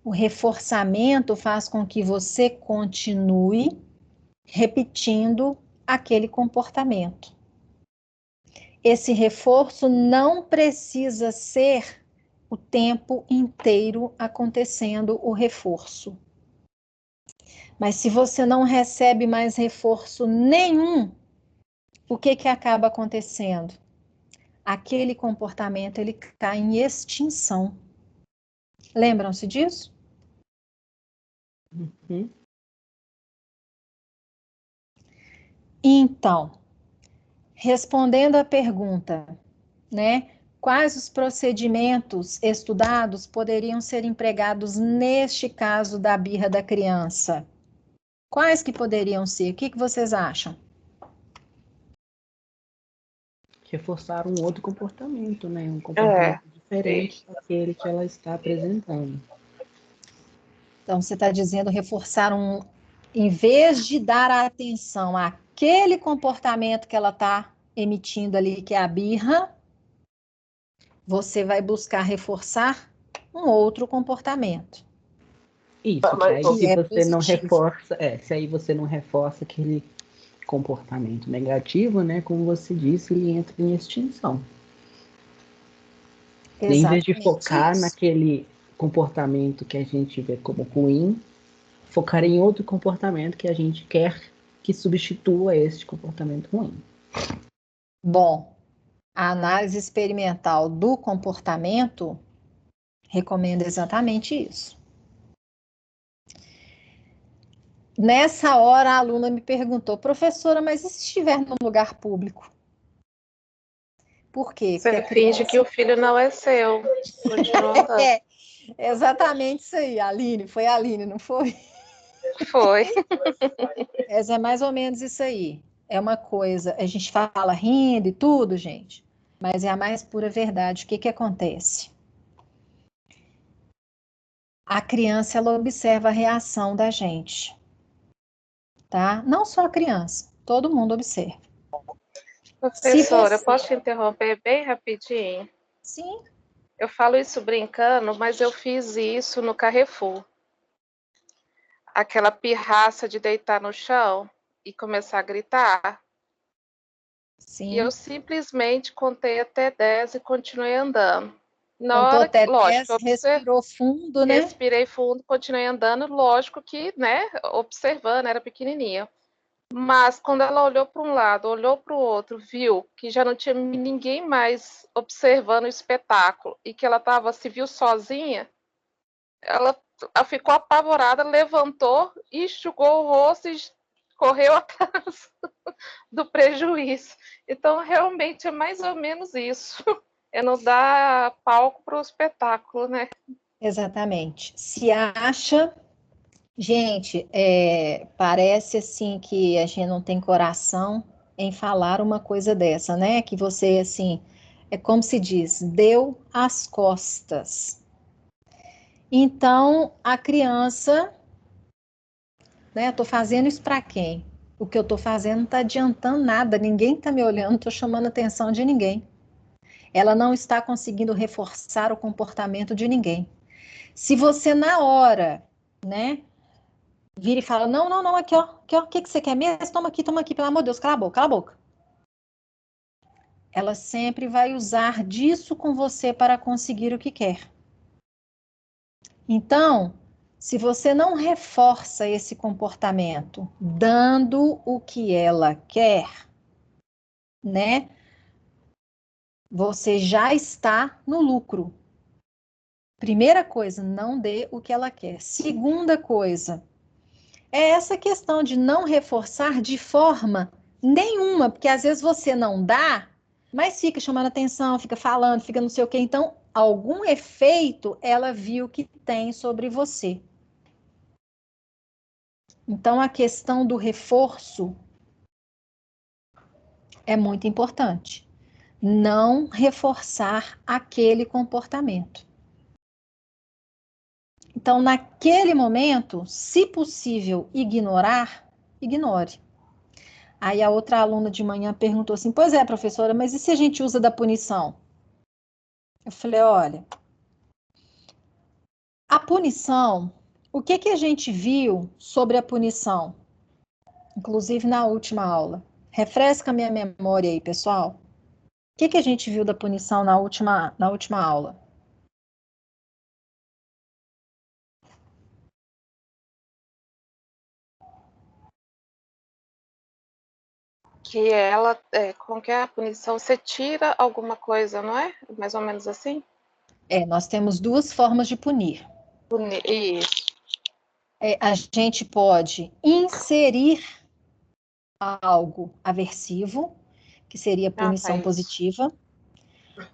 O reforçamento faz com que você continue repetindo aquele comportamento. Esse reforço não precisa ser o tempo inteiro acontecendo o reforço. Mas se você não recebe mais reforço nenhum, o que acaba acontecendo? Aquele comportamento ele está em extinção. Lembram-se disso? Uhum. Então, respondendo à pergunta, né? Quais os procedimentos estudados poderiam ser empregados neste caso da birra da criança? Quais que poderiam ser? O que vocês acham? Reforçar um outro comportamento, né? Um comportamento diferente daquele que ela está apresentando. Então, você está dizendo reforçar em vez de dar a atenção àquele comportamento que ela está emitindo ali, que é a birra, você vai buscar reforçar um outro comportamento. Isso, Mas, que aí se é você não positivo. reforça, se aí você não reforça aquele comportamento negativo, né? Como você disse, ele entra em extinção. Em vez de focar isso. naquele comportamento que a gente vê como ruim, focar em outro comportamento que a gente quer que substitua este comportamento ruim. Bom, a análise experimental do comportamento recomenda exatamente isso. Nessa hora, a aluna me perguntou, professora, mas e se estiver num lugar público? Por quê? Você finge que o filho não é seu. Continua andando. É, exatamente isso aí, Aline. Foi a Aline, não foi? Foi. Mas é mais ou menos isso aí. É uma coisa, a gente fala rindo e tudo, gente, mas é a mais pura verdade. O que acontece? A criança, ela observa a reação da gente, tá? Não só a criança, todo mundo observa. Professora, posso te interromper bem rapidinho? Sim. Eu falo isso brincando, mas eu fiz isso no Carrefour. Aquela pirraça de deitar no chão e começar a gritar. Sim. E eu simplesmente contei até 10 e continuei andando. Contou até 10, respirou fundo, né? Respirei fundo, continuei andando, lógico que, né, observando, era pequenininha. Mas quando ela olhou para um lado, olhou para o outro, viu que já não tinha ninguém mais observando o espetáculo e que ela se viu sozinha, ela ficou apavorada, levantou, enxugou o rosto e correu atrás do prejuízo. Então, realmente é mais ou menos isso. É não dar palco para o espetáculo, né? Exatamente. Se acha, gente, parece assim que a gente não tem coração em falar uma coisa dessa, né? Que você, assim, é como se diz, deu as costas. Então, a criança, né? Eu tô fazendo isso para quem? O que eu tô fazendo não tá adiantando nada, ninguém tá me olhando, não tô chamando a atenção de ninguém. Ela não está conseguindo reforçar o comportamento de ninguém. Se você, na hora, né, vira e fala, não, não, não, aqui, ó, o que você quer mesmo? Toma aqui, pelo amor de Deus, cala a boca, cala a boca. Ela sempre vai usar disso com você para conseguir o que quer. Então, se você não reforça esse comportamento dando o que ela quer, né? Você já está no lucro. Primeira coisa, não dê o que ela quer. Segunda coisa, é essa questão de não reforçar de forma nenhuma, porque às vezes você não dá, mas fica chamando atenção, fica falando, fica não sei o quê. Então, algum efeito ela viu que tem sobre você. Então, a questão do reforço é muito importante. Não reforçar aquele comportamento. Então, naquele momento, se possível ignorar, ignore. Aí a outra aluna de manhã perguntou assim: pois é, professora, mas e se a gente usa da punição? Eu falei: olha, a punição, o que que a gente viu sobre a punição? Inclusive na última aula. Refresca a minha memória aí, pessoal. O que que a gente viu da punição na última aula? Que ela, com que é a punição, você tira alguma coisa, não é? Mais ou menos assim? Nós temos duas formas de punir. Isso. A gente pode inserir algo aversivo, que seria punição Isso. positiva,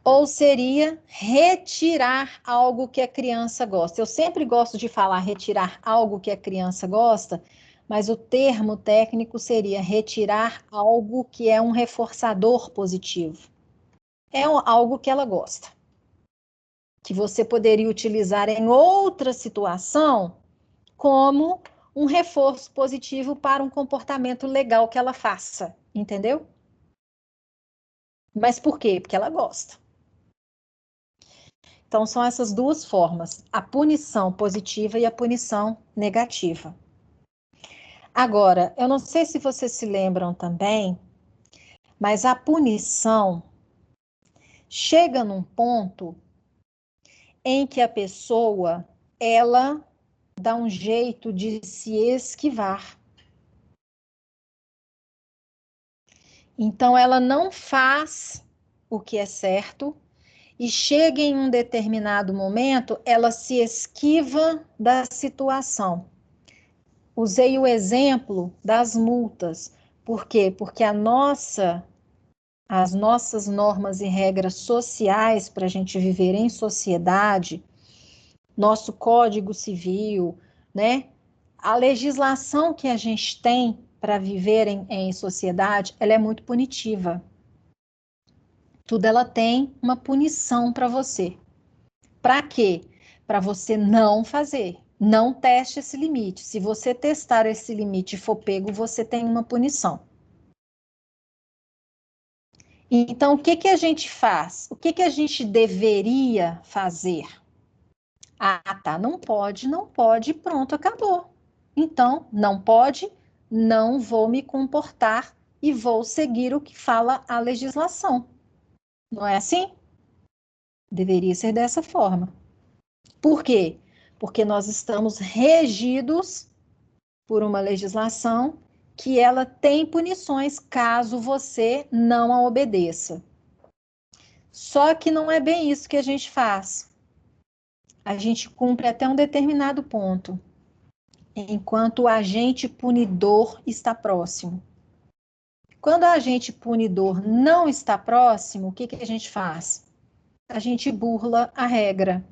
ou seria retirar algo que a criança gosta. Eu sempre gosto de falar retirar algo que a criança gosta, mas o termo técnico seria retirar algo que é um reforçador positivo. É algo que ela gosta, que você poderia utilizar em outra situação como um reforço positivo para um comportamento legal que ela faça, entendeu? Mas por quê? Porque ela gosta. Então, são essas duas formas, a punição positiva e a punição negativa. Agora, eu não sei se vocês se lembram também, mas a punição chega num ponto em que a pessoa, ela dá um jeito de se esquivar. Então, ela não faz o que é certo e chega em um determinado momento, ela se esquiva da situação. Usei o exemplo das multas. Por quê? Porque as nossas normas e regras sociais para a gente viver em sociedade, nosso Código Civil, né? A legislação que a gente tem para viver em sociedade, ela é muito punitiva. Tudo ela tem uma punição para você. Para quê? Para você não fazer. Não teste esse limite. Se você testar esse limite e for pego, você tem uma punição. Então, o que que a gente faz? O que que a gente deveria fazer? Ah, tá, não pode, pronto, acabou. Então, não pode, não vou me comportar e vou seguir o que fala a legislação. Não é assim? Deveria ser dessa forma. Por quê? Porque nós estamos regidos por uma legislação que ela tem punições caso você não a obedeça. Só que não é bem isso que a gente faz. A gente cumpre até um determinado ponto, enquanto o agente punidor está próximo. Quando o agente punidor não está próximo, o que que a gente faz? A gente burla a regra.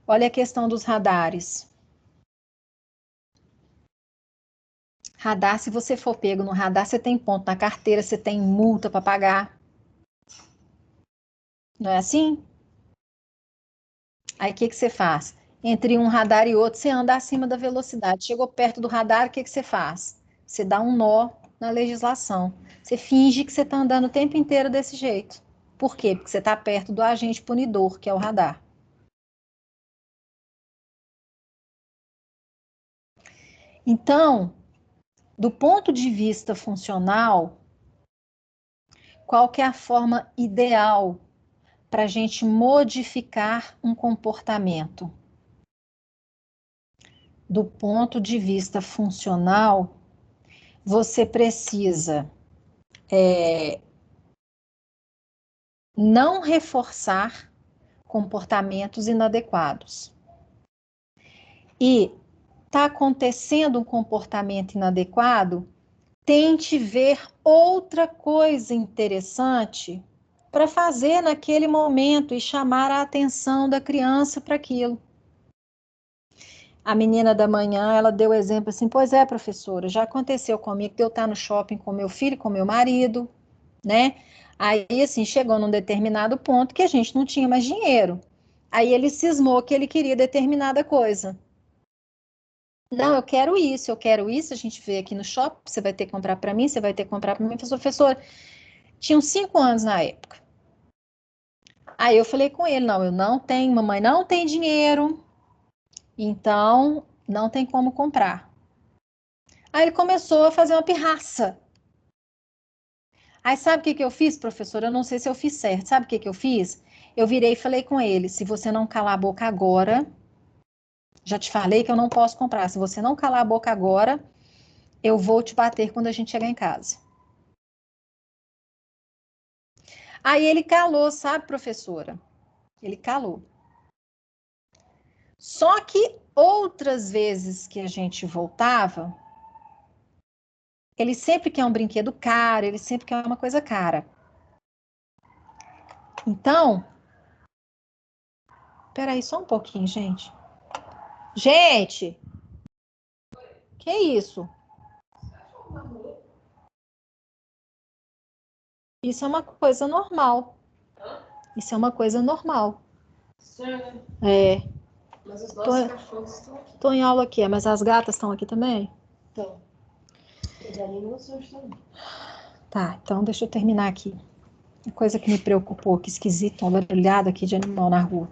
Olha a questão dos radares. Radar, se você for pego no radar, você tem ponto na carteira, você tem multa para pagar. Não é assim? Aí o que que você faz? Entre um radar e outro, você anda acima da velocidade. Chegou perto do radar, o que que você faz? Você dá um nó na legislação. Você finge que você está andando o tempo inteiro desse jeito. Por quê? Porque você está perto do agente punidor, que é o radar. Então, do ponto de vista funcional, qual que é a forma ideal para a gente modificar um comportamento. Do ponto de vista funcional, você precisa não reforçar comportamentos inadequados. E está acontecendo um comportamento inadequado, tente ver outra coisa interessante para fazer naquele momento e chamar a atenção da criança para aquilo. A menina da manhã, ela deu exemplo assim, pois é, professora, já aconteceu comigo de eu estar no shopping com meu filho, com meu marido, né? Aí, assim, chegou num determinado ponto que a gente não tinha mais dinheiro. Aí ele cismou que ele queria determinada coisa. Não, eu quero isso, a gente vê aqui no shopping, você vai ter que comprar para mim, você vai ter que comprar para mim. Professora, tinham 5 anos na época. Aí eu falei com ele, não, eu não tenho, mamãe não tem dinheiro, então não tem como comprar. Aí ele começou a fazer uma pirraça. Aí sabe o que eu fiz, professora? Eu não sei se eu fiz certo. Sabe o que eu fiz? Eu virei e falei com ele, se você não calar a boca agora, já te falei que eu não posso comprar. Se você não calar a boca agora, eu vou te bater quando a gente chegar em casa. Aí ele calou, sabe, professora? Ele calou. Só que outras vezes que a gente voltava, ele sempre quer um brinquedo caro, ele sempre quer uma coisa cara. Então, peraí só um pouquinho, gente. Gente, que isso? Isso é uma coisa normal. Isso é uma coisa normal. Sério? É. Mas os nossos cachorros estão aqui. Tô em aula aqui, mas as gatas estão aqui também? Então. E dali não sei onde estão. Tá, então deixa eu terminar aqui. Uma coisa que me preocupou, que esquisito, uma barulhada aqui de animal na rua.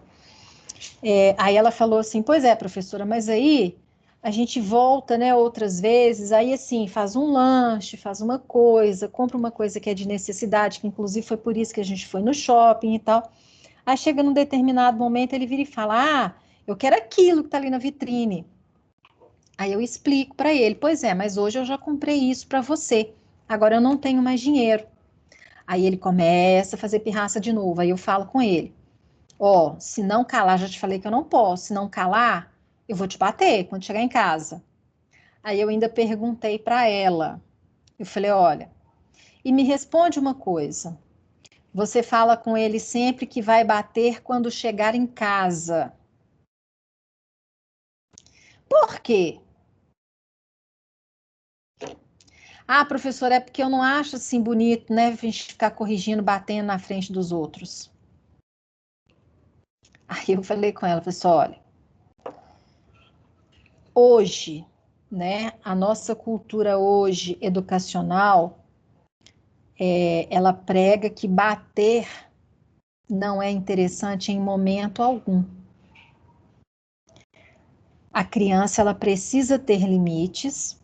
Aí ela falou assim, pois é, professora, mas aí a gente volta, né, outras vezes, aí assim, faz um lanche, faz uma coisa, compra uma coisa que é de necessidade, que inclusive foi por isso que a gente foi no shopping e tal. Aí chega num determinado momento, ele vira e fala, ah, eu quero aquilo que tá ali na vitrine. Aí eu explico para ele, pois é, mas hoje eu já comprei isso para você, agora eu não tenho mais dinheiro. Aí ele começa a fazer pirraça de novo, aí eu falo com ele, ó, se não calar, já te falei que eu não posso, se não calar, eu vou te bater quando chegar em casa. Aí eu ainda perguntei para ela, eu falei, olha, e me responde uma coisa, você fala com ele sempre que vai bater quando chegar em casa. Por quê? Ah, professora, é porque eu não acho assim bonito, né, a gente ficar corrigindo, batendo na frente dos outros. Aí eu falei com ela, falei assim, olha, hoje, né, a nossa cultura hoje educacional, ela prega que bater não é interessante em momento algum. A criança, ela precisa ter limites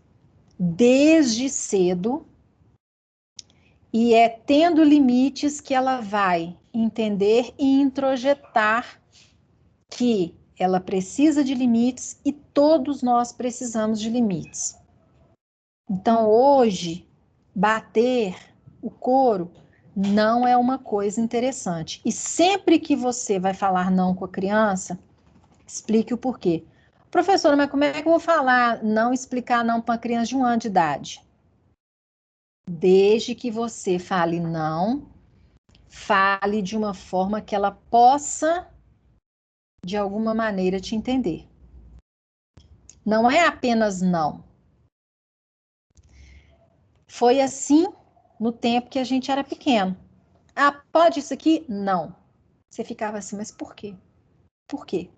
desde cedo, e é tendo limites que ela vai entender e introjetar que ela precisa de limites e todos nós precisamos de limites. Então, hoje, bater o couro não é uma coisa interessante. E sempre que você vai falar não com a criança, explique o porquê. Professora, mas como é que eu vou falar não, explicar não para uma criança de 1 ano de idade? Desde que você fale não, fale de uma forma que ela possa, de alguma maneira, te entender. Não é apenas não. Foi assim no tempo que a gente era pequeno. Ah, pode isso aqui? Não. Você ficava assim, mas por quê? Por quê?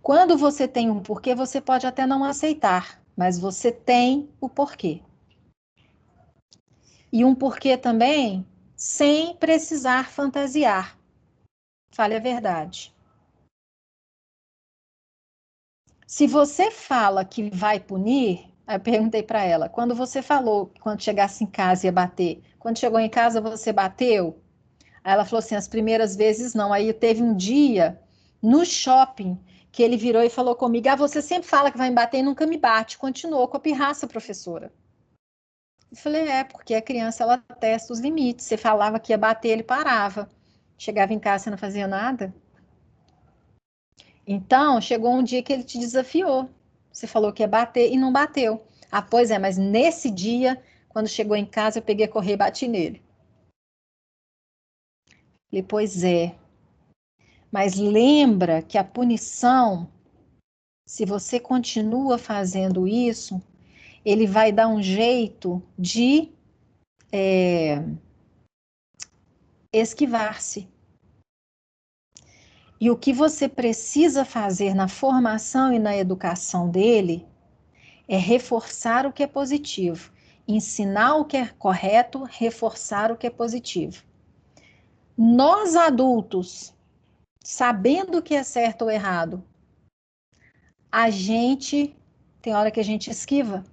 Quando você tem um porquê, você pode até não aceitar, mas você tem o porquê. E um porquê também sem precisar fantasiar. Fale a verdade. Se você fala que vai punir, aí eu perguntei para ela, quando você falou que quando chegasse em casa ia bater, quando chegou em casa você bateu? Aí ela falou assim, as primeiras vezes não. Aí teve um dia no shopping que ele virou e falou comigo, você sempre fala que vai me bater e nunca me bate. Continuou com a pirraça, professora. Eu falei, porque a criança, ela testa os limites. Você falava que ia bater, ele parava. Chegava em casa, você não fazia nada. Então, chegou um dia que ele te desafiou. Você falou que ia bater e não bateu. Ah, pois é, mas nesse dia, quando chegou em casa, eu peguei a correr e bati nele. Falei, pois é. Mas lembra que a punição, se você continua fazendo isso, ele vai dar um jeito de esquivar-se. E o que você precisa fazer na formação e na educação dele é reforçar o que é positivo, ensinar o que é correto, reforçar o que é positivo. Nós adultos, sabendo o que é certo ou errado, a gente tem hora que a gente esquiva.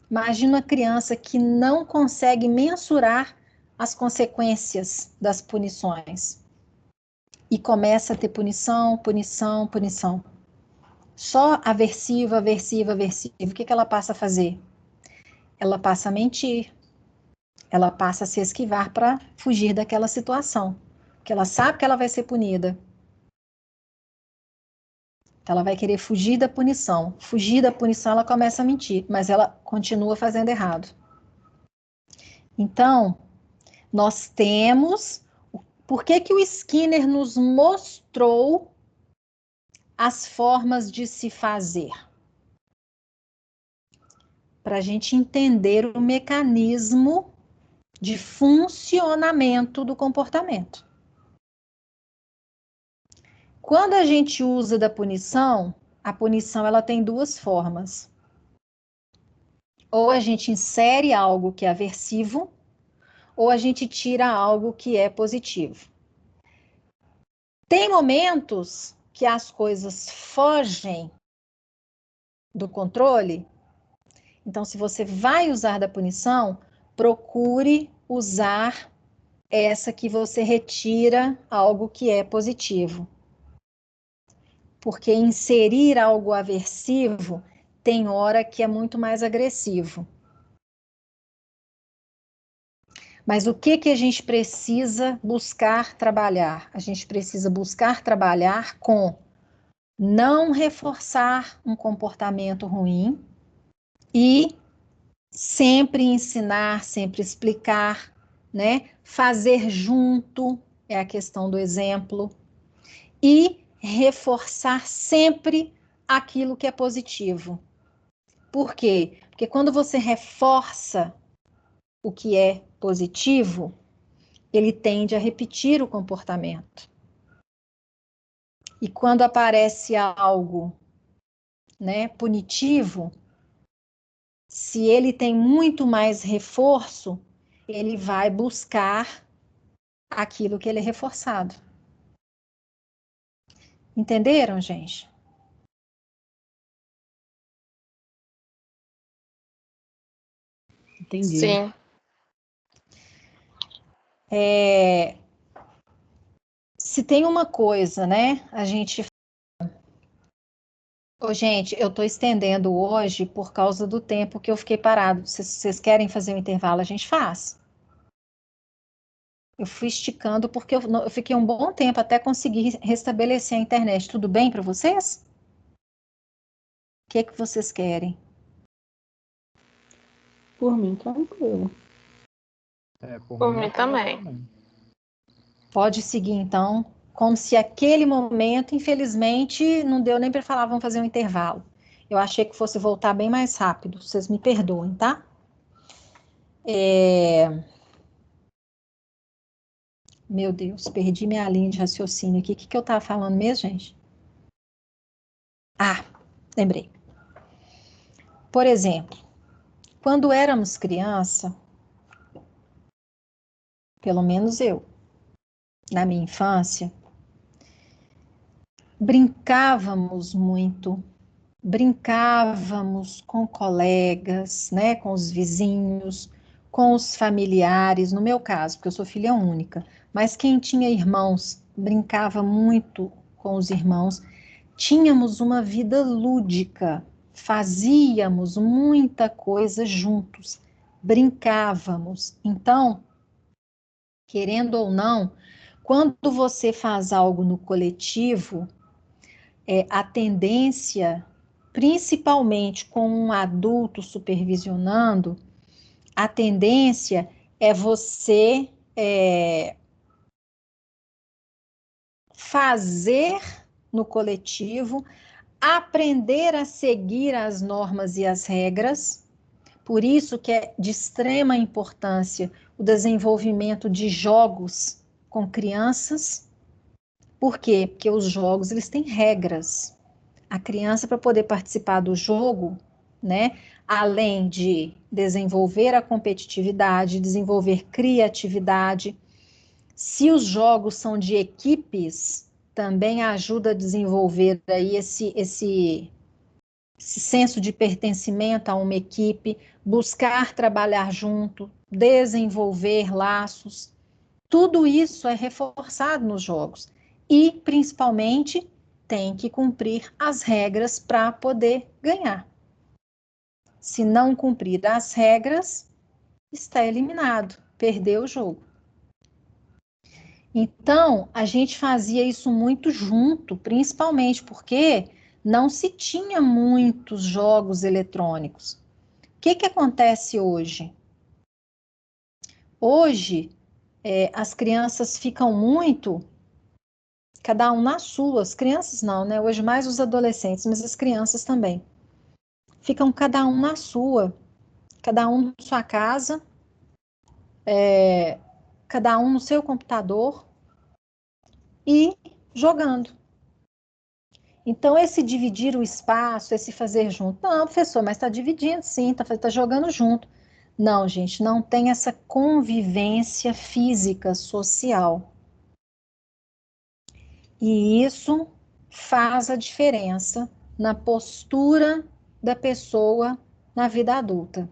Imagina uma criança que não consegue mensurar as consequências das punições e começa a ter punição, punição, punição. Só aversiva, aversiva, aversiva. O que ela passa a fazer? Ela passa a mentir. Ela passa a se esquivar para fugir daquela situação. Porque ela sabe que ela vai ser punida. Ela vai querer fugir da punição. Fugir da punição, ela começa a mentir, mas ela continua fazendo errado. Então, nós temos... Por que o Skinner nos mostrou as formas de se fazer? Para a gente entender o mecanismo de funcionamento do comportamento. Quando a gente usa da punição, a punição ela tem duas formas. Ou a gente insere algo que é aversivo, ou a gente tira algo que é positivo. Tem momentos que as coisas fogem do controle. Então, se você vai usar da punição, procure usar essa que você retira algo que é positivo. Porque inserir algo aversivo tem hora que é muito mais agressivo. Mas o que a gente precisa buscar trabalhar? A gente precisa buscar trabalhar com não reforçar um comportamento ruim e sempre ensinar, sempre explicar, né? Fazer junto, é a questão do exemplo, e reforçar sempre aquilo que é positivo. Por quê? Porque quando você reforça o que é positivo, ele tende a repetir o comportamento. E quando aparece algo, né, punitivo, se ele tem muito mais reforço, ele vai buscar aquilo que ele é reforçado. Entenderam, gente? Entendi. Sim. Se tem uma coisa, né, a gente... Ô, gente, eu tô estendendo hoje por causa do tempo que eu fiquei parado. Se vocês querem fazer um intervalo, a gente faz. Eu fui esticando porque eu fiquei um bom tempo até conseguir restabelecer a internet. Tudo bem para vocês? O que vocês querem? Por mim, tranquilo. Por mim também. Pode seguir, então, como se aquele momento, infelizmente, não deu nem para falar, vamos fazer um intervalo. Eu achei que fosse voltar bem mais rápido. Vocês me perdoem, tá? Meu Deus, perdi minha linha de raciocínio aqui. O que eu estava falando mesmo, gente? Ah, lembrei. Por exemplo, quando éramos criança, pelo menos eu, na minha infância, brincávamos muito, brincávamos com colegas, né, com os vizinhos, com os familiares, no meu caso, porque eu sou filha única, mas quem tinha irmãos brincava muito com os irmãos. Tínhamos uma vida lúdica, fazíamos muita coisa juntos, brincávamos. Então, querendo ou não, quando você faz algo no coletivo, a tendência, principalmente com um adulto supervisionando, a tendência é você fazer no coletivo, aprender a seguir as normas e as regras. Por isso que é de extrema importância o desenvolvimento de jogos com crianças. Por quê? Porque os jogos, eles têm regras. A criança, para poder participar do jogo, né, além de desenvolver a competitividade, desenvolver criatividade, se os jogos são de equipes, também ajuda a desenvolver aí esse senso de pertencimento a uma equipe, buscar trabalhar junto, desenvolver laços. Tudo isso é reforçado nos jogos. E, principalmente, tem que cumprir as regras para poder ganhar. Se não cumprir as regras, está eliminado, perdeu o jogo. Então, a gente fazia isso muito junto, principalmente porque não se tinha muitos jogos eletrônicos. O que acontece hoje? Hoje, as crianças ficam muito, cada um na sua, as crianças não, né? Hoje mais os adolescentes, mas as crianças também. Ficam cada um na sua, cada um na sua casa, cada um no seu computador e jogando. Então, esse dividir o espaço, esse fazer junto. Não, professor, mas está dividindo, sim, está jogando junto. Não, gente, não tem essa convivência física, social. E isso faz a diferença na postura da pessoa na vida adulta.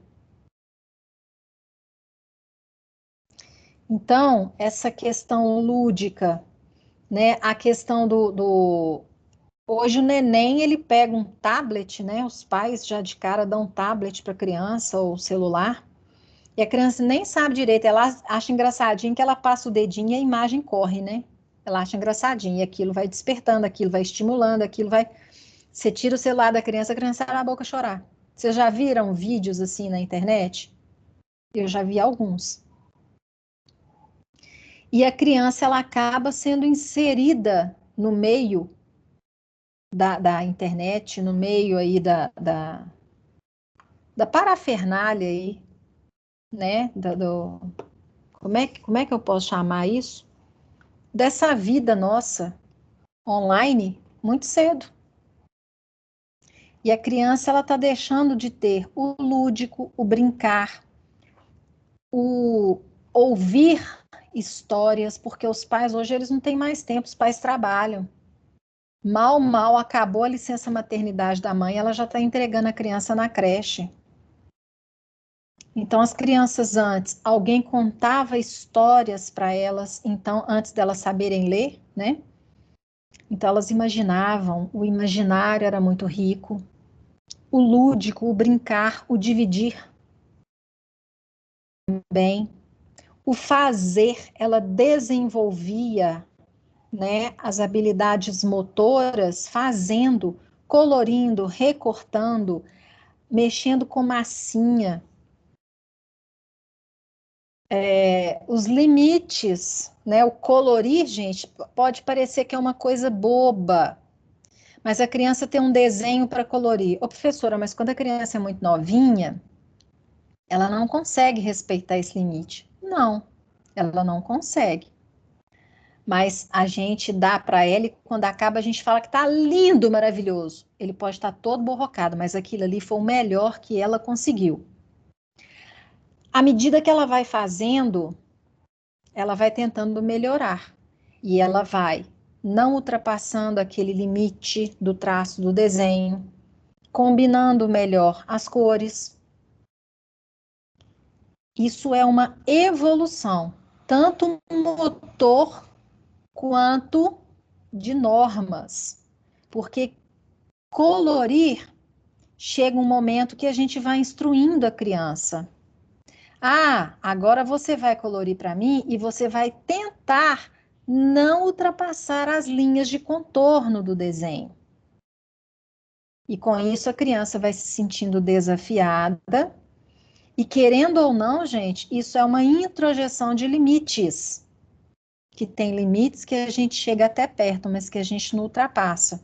Então, essa questão lúdica, né? A questão Hoje o neném, ele pega um tablet, né? Os pais já de cara dão um tablet para a criança ou celular. E a criança nem sabe direito, ela acha engraçadinho que ela passa o dedinho e a imagem corre, né? Ela acha engraçadinho e aquilo vai despertando, aquilo vai estimulando, aquilo vai... Você tira o celular da criança, a criança abre a boca a chorar. Vocês já viram vídeos assim na internet? Eu já vi alguns. E a criança, ela acaba sendo inserida no meio da internet, no meio aí da parafernália aí, né? Como é que eu posso chamar isso? Dessa vida nossa online muito cedo. E a criança, ela está deixando de ter o lúdico, o brincar, o ouvir histórias, porque os pais hoje eles não têm mais tempo, os pais trabalham. Mal acabou a licença maternidade da mãe, ela já está entregando a criança na creche. Então, as crianças antes, alguém contava histórias para elas, então, antes delas saberem ler, né? Então, elas imaginavam, o imaginário era muito rico, o lúdico, o brincar, o dividir também. O fazer, ela desenvolvia, né, as habilidades motoras, fazendo, colorindo, recortando, mexendo com massinha. Os limites, né? O colorir, gente, pode parecer que é uma coisa boba, mas a criança tem um desenho para colorir. Ô, professora, mas quando a criança é muito novinha, ela não consegue respeitar esse limite. Não, ela não consegue. Mas a gente dá para ela e quando acaba a gente fala que tá lindo, maravilhoso. Ele pode estar todo borrocado, mas aquilo ali foi o melhor que ela conseguiu. À medida que ela vai fazendo, ela vai tentando melhorar e ela vai não ultrapassando aquele limite do traço do desenho, combinando melhor as cores. Isso é uma evolução, tanto motor quanto de normas. Porque colorir, chega um momento que a gente vai instruindo a criança. Ah, agora você vai colorir para mim e você vai tentar não ultrapassar as linhas de contorno do desenho. E com isso a criança vai se sentindo desafiada. E querendo ou não, gente, isso é uma introjeção de limites. Que tem limites que a gente chega até perto, mas que a gente não ultrapassa.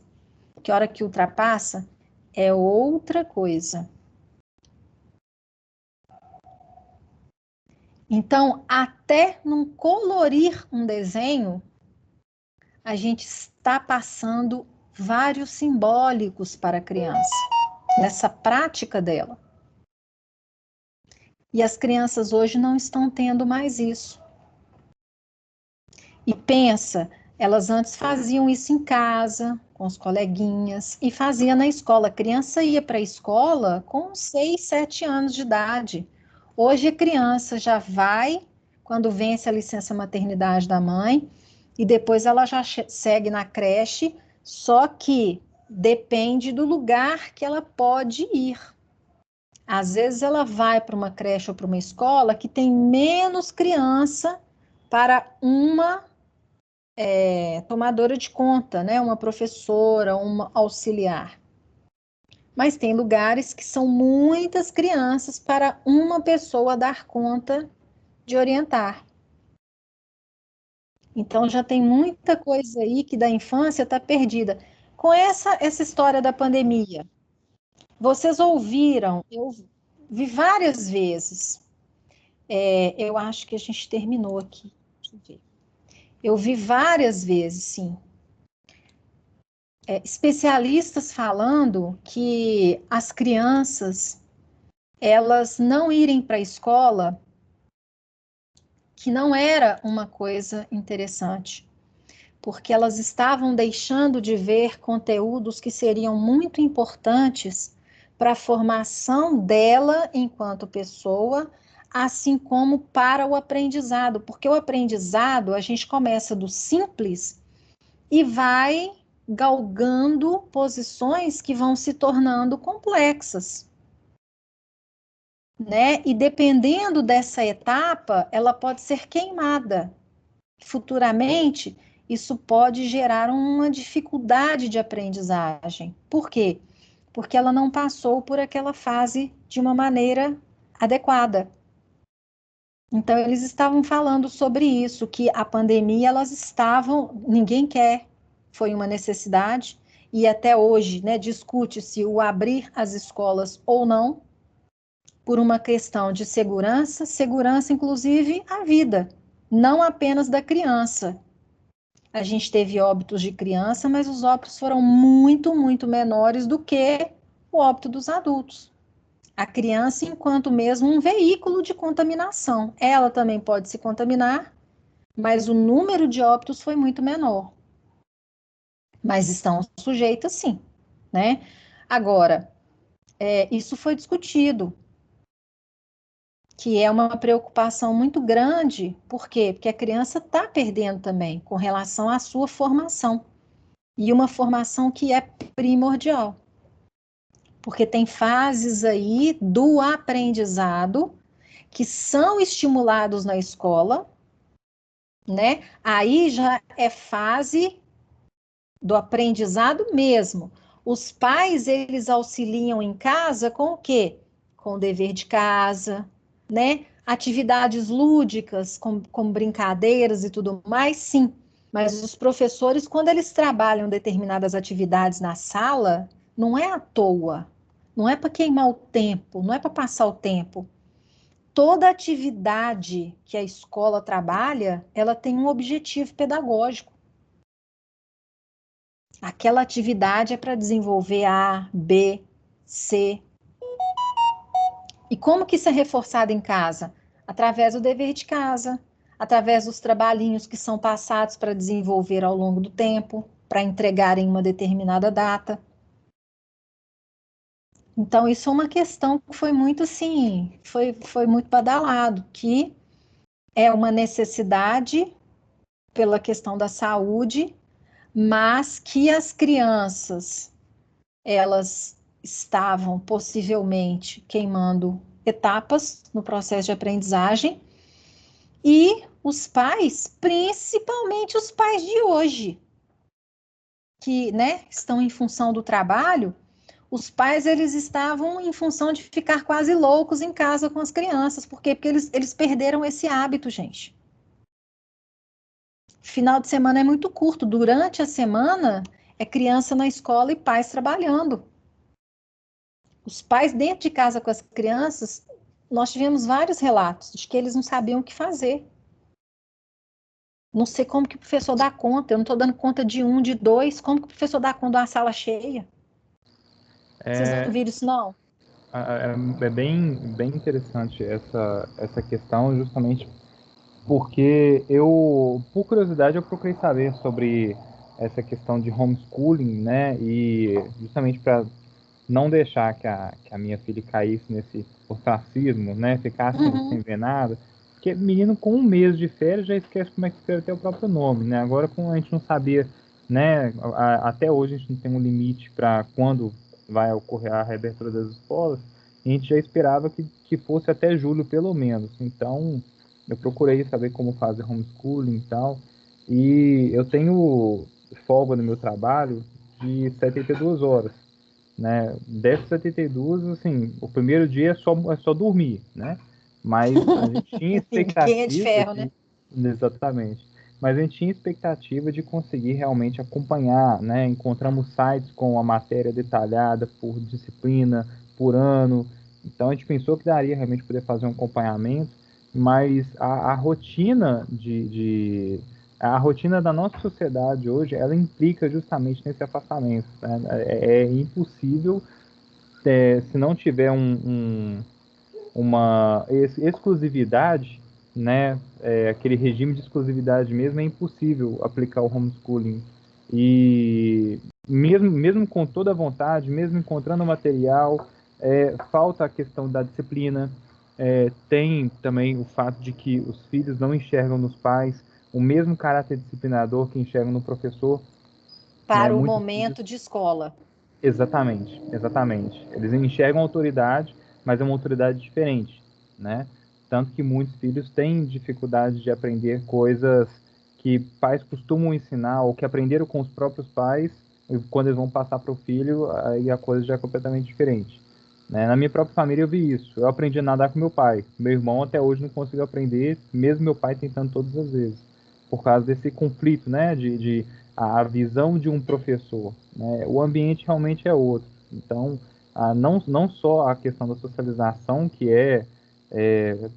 Que a hora que ultrapassa é outra coisa. Então, até não colorir um desenho, a gente está passando vários simbólicos para a criança, nessa prática dela. E as crianças hoje não estão tendo mais isso. E pensa, elas antes faziam isso em casa, com os coleguinhas, e fazia na escola. A criança ia para a escola com 6, 7 anos de idade. Hoje a criança já vai, quando vence a licença maternidade da mãe, e depois ela já segue na creche, só que depende do lugar que ela pode ir. Às vezes ela vai para uma creche ou para uma escola que tem menos criança para uma tomadora de conta, né? Uma professora, uma auxiliar. Mas tem lugares que são muitas crianças para uma pessoa dar conta de orientar. Então já tem muita coisa aí que da infância está perdida. Com essa história da pandemia, vocês ouviram, eu vi várias vezes, eu acho que a gente terminou aqui, deixa eu ver. Eu vi várias vezes, sim, especialistas falando que as crianças, elas não irem para a escola, que não era uma coisa interessante, porque elas estavam deixando de ver conteúdos que seriam muito importantes para a formação dela enquanto pessoa, assim como para o aprendizado, porque o aprendizado a gente começa do simples e vai galgando posições que vão se tornando complexas, né? E dependendo dessa etapa, ela pode ser queimada. Futuramente, isso pode gerar uma dificuldade de aprendizagem. Por quê? Porque ela não passou por aquela fase de uma maneira adequada. Então, eles estavam falando sobre isso, que a pandemia, elas estavam, ninguém quer, foi uma necessidade, e até hoje, né, discute-se o abrir as escolas ou não, por uma questão de segurança, segurança inclusive a vida, não apenas da criança. A gente teve óbitos de criança, mas os óbitos foram muito, muito menores do que o óbito dos adultos. A criança, enquanto mesmo um veículo de contaminação. Ela também pode se contaminar, mas o número de óbitos foi muito menor. Mas estão sujeitas, sim, né? Agora, isso foi discutido, que é uma preocupação muito grande. Por quê? Porque a criança está perdendo também com relação à sua formação. E uma formação que é primordial. Porque tem fases aí do aprendizado que são estimulados na escola, né? Aí já é fase do aprendizado mesmo. Os pais, eles auxiliam em casa com o quê? Com o dever de casa, né? Atividades lúdicas, com brincadeiras e tudo mais, sim. Mas os professores, quando eles trabalham determinadas atividades na sala, não é à toa, não é para queimar o tempo, não é para passar o tempo. Toda atividade que a escola trabalha, ela tem um objetivo pedagógico. Aquela atividade é para desenvolver A, B, C. E como que isso é reforçado em casa? Através do dever de casa, através dos trabalhinhos que são passados para desenvolver ao longo do tempo, para entregar em uma determinada data. Então, isso é uma questão que foi muito, assim, foi muito badalado, que é uma necessidade pela questão da saúde, mas que as crianças, elas estavam possivelmente queimando etapas no processo de aprendizagem e os pais, principalmente os pais de hoje, que, né, estão em função do trabalho, os pais, eles estavam em função de ficar quase loucos em casa com as crianças. Por quê? Porque eles perderam esse hábito, gente. Final de semana é muito curto. Durante a semana, é criança na escola e pais trabalhando. Os pais dentro de casa com as crianças, nós tivemos vários relatos de que eles não sabiam o que fazer. Não sei como que o professor dá conta. Eu não estou dando conta de um, de dois. Como que o professor dá conta de uma sala cheia? Vocês não É, viram isso, não? é bem interessante essa questão, justamente porque eu, por curiosidade, eu procurei saber sobre essa questão de homeschooling, né? E justamente para não deixar que a minha filha caísse nesse ostracismo, né? Ficasse sem ver nada. Porque menino com um mês de férias já esquece como é que escreve até o próprio nome, né? Agora, como a gente não sabia, né? Até hoje a gente não tem um limite para quando vai ocorrer a reabertura das escolas, a gente já esperava que fosse até julho, pelo menos. Então, eu procurei saber como fazer homeschooling e tal. E eu tenho folga no meu trabalho de 72 horas, né? Dessas 72, assim, o primeiro dia é só dormir, né? Mas a gente tinha Ninguém é de expectativa ferro, né? de... Exatamente. Mas a gente tinha expectativa de conseguir realmente acompanhar, né? Encontramos sites com a matéria detalhada por disciplina, por ano. Então a gente pensou que daria realmente poder fazer um acompanhamento, mas a rotina a rotina da nossa sociedade hoje, ela implica justamente nesse afastamento, né? É impossível, se não tiver uma exclusividade, né? Aquele regime de exclusividade mesmo, é impossível aplicar o homeschooling. E mesmo com toda a vontade, mesmo encontrando material, falta a questão da disciplina. Tem também o fato de que os filhos não enxergam nos pais o mesmo caráter disciplinador que enxergam no professor, né? Para o Muitos filhos... momento de escola. Exatamente, exatamente. Eles enxergam a autoridade, mas é uma autoridade diferente, né? Tanto que muitos filhos têm dificuldade de aprender coisas que pais costumam ensinar ou que aprenderam com os próprios pais, e quando eles vão passar para o filho, aí a coisa já é completamente diferente, né? Na minha própria família eu vi isso. Eu aprendi a nadar com meu pai. Meu irmão até hoje não conseguiu aprender, mesmo meu pai tentando todas as vezes, por causa desse conflito, né? De a visão de um professor, né? O ambiente realmente é outro. Então, não só a questão da socialização, que é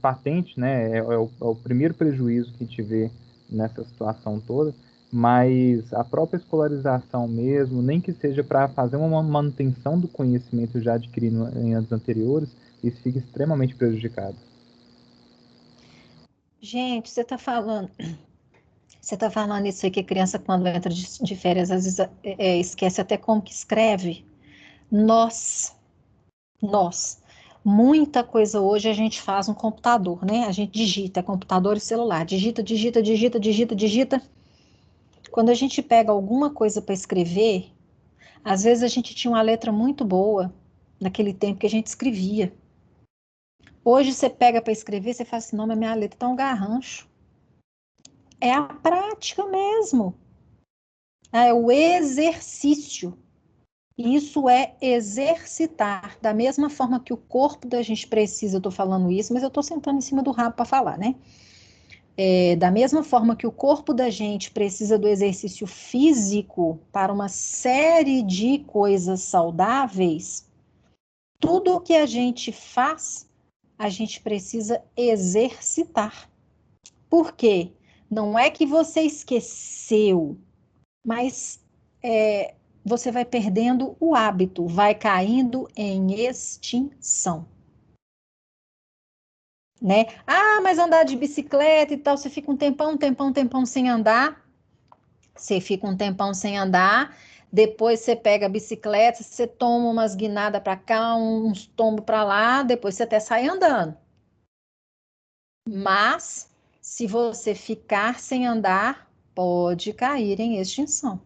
patente, né? É o primeiro prejuízo que a gente vê nessa situação toda, mas a própria escolarização mesmo, nem que seja para fazer uma manutenção do conhecimento já adquirido em anos anteriores, isso fica extremamente prejudicado. Gente, você tá falando isso aí que a criança quando entra de férias às vezes esquece até como que escreve. Nós, muita coisa hoje a gente faz no computador, né? A gente digita, é computador e celular, digita, digita, digita, digita, digita. Quando a gente pega alguma coisa para escrever, às vezes a gente tinha uma letra muito boa naquele tempo que a gente escrevia. Hoje você pega para escrever, você fala assim, não, mas minha letra tá um garrancho. É a prática mesmo. É o exercício. Isso é exercitar. Da mesma forma que o corpo da gente precisa, eu estou falando isso, mas eu estou sentando em cima do rabo para falar, né? Da mesma forma que o corpo da gente precisa do exercício físico para uma série de coisas saudáveis, tudo o que a gente faz, a gente precisa exercitar. Por quê? Não é que você esqueceu, mas você vai perdendo o hábito, vai caindo em extinção, né? Ah, mas andar de bicicleta e tal, você fica um tempão sem andar, você fica um tempão sem andar, depois você pega a bicicleta, você toma umas guinadas para cá, uns tombos para lá, depois você até sai andando. Mas, se você ficar sem andar, pode cair em extinção.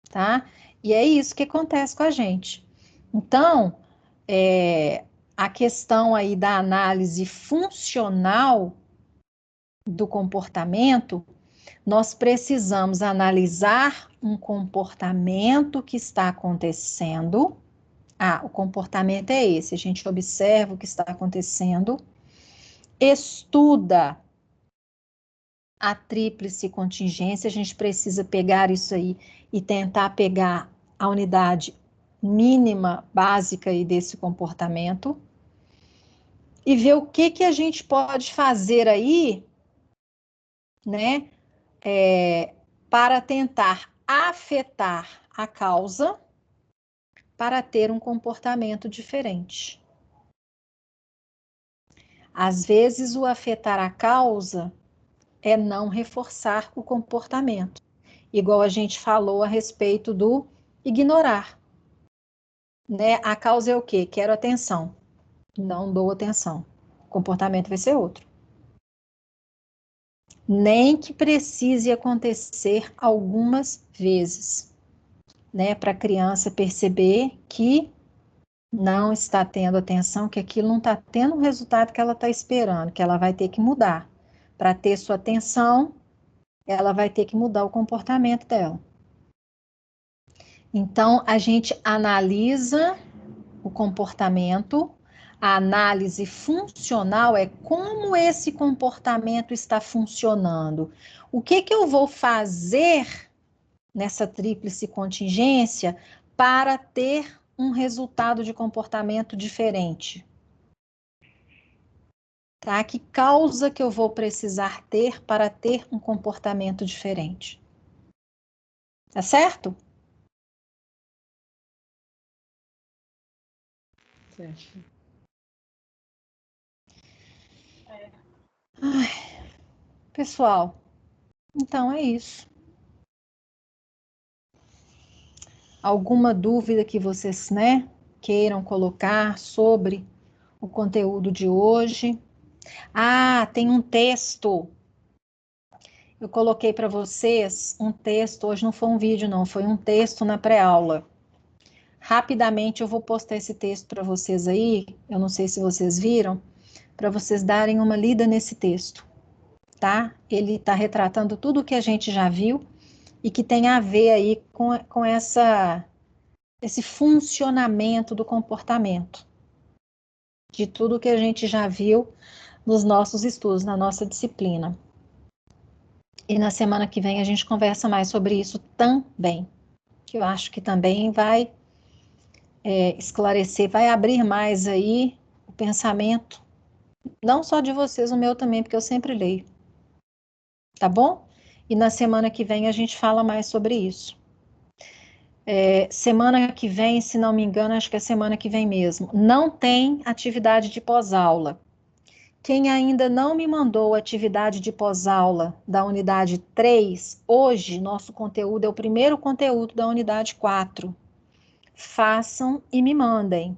Tá? E é isso que acontece com a gente. Então, a questão aí da análise funcional do comportamento, nós precisamos analisar um comportamento que está acontecendo. Ah, o comportamento é esse, a gente observa o que está acontecendo, estuda a tríplice contingência, a gente precisa pegar isso aí e tentar pegar a unidade mínima, básica aí desse comportamento e ver o que a gente pode fazer aí, né, para tentar afetar a causa para ter um comportamento diferente. Às vezes, o afetar a causa é não reforçar o comportamento, igual a gente falou a respeito do ignorar, né? A causa é o quê? Quero atenção, não dou atenção, o comportamento vai ser outro. Nem que precise acontecer algumas vezes, né? Para a criança perceber que não está tendo atenção, que aquilo não está tendo o resultado que ela está esperando, que ela vai ter que mudar. Para ter sua atenção, ela vai ter que mudar o comportamento dela. Então, a gente analisa o comportamento, a análise funcional é como esse comportamento está funcionando. O que eu vou fazer nessa tríplice contingência para ter um resultado de comportamento diferente? Tá? Que causa que eu vou precisar ter para ter um comportamento diferente? Tá certo? Certo. Ai, pessoal, então é isso. Alguma dúvida que vocês, né, queiram colocar sobre o conteúdo de hoje? Ah, tem um texto. Eu coloquei para vocês um texto, hoje não foi um vídeo não, foi um texto na pré-aula. Rapidamente eu vou postar esse texto para vocês aí, eu não sei se vocês viram, para vocês darem uma lida nesse texto, tá? Ele está retratando tudo o que a gente já viu e que tem a ver aí com esse funcionamento do comportamento, de tudo que a gente já viu nos nossos estudos, na nossa disciplina. E na semana que vem a gente conversa mais sobre isso também, que eu acho que também vai esclarecer, vai abrir mais aí o pensamento, não só de vocês, o meu também, porque eu sempre leio. Tá bom? E na semana que vem a gente fala mais sobre isso. Semana que vem, se não me engano, acho que é semana que vem mesmo, não tem atividade de pós-aula. Quem ainda não me mandou atividade de pós-aula da unidade 3, hoje nosso conteúdo é o primeiro conteúdo da unidade 4. Façam e me mandem,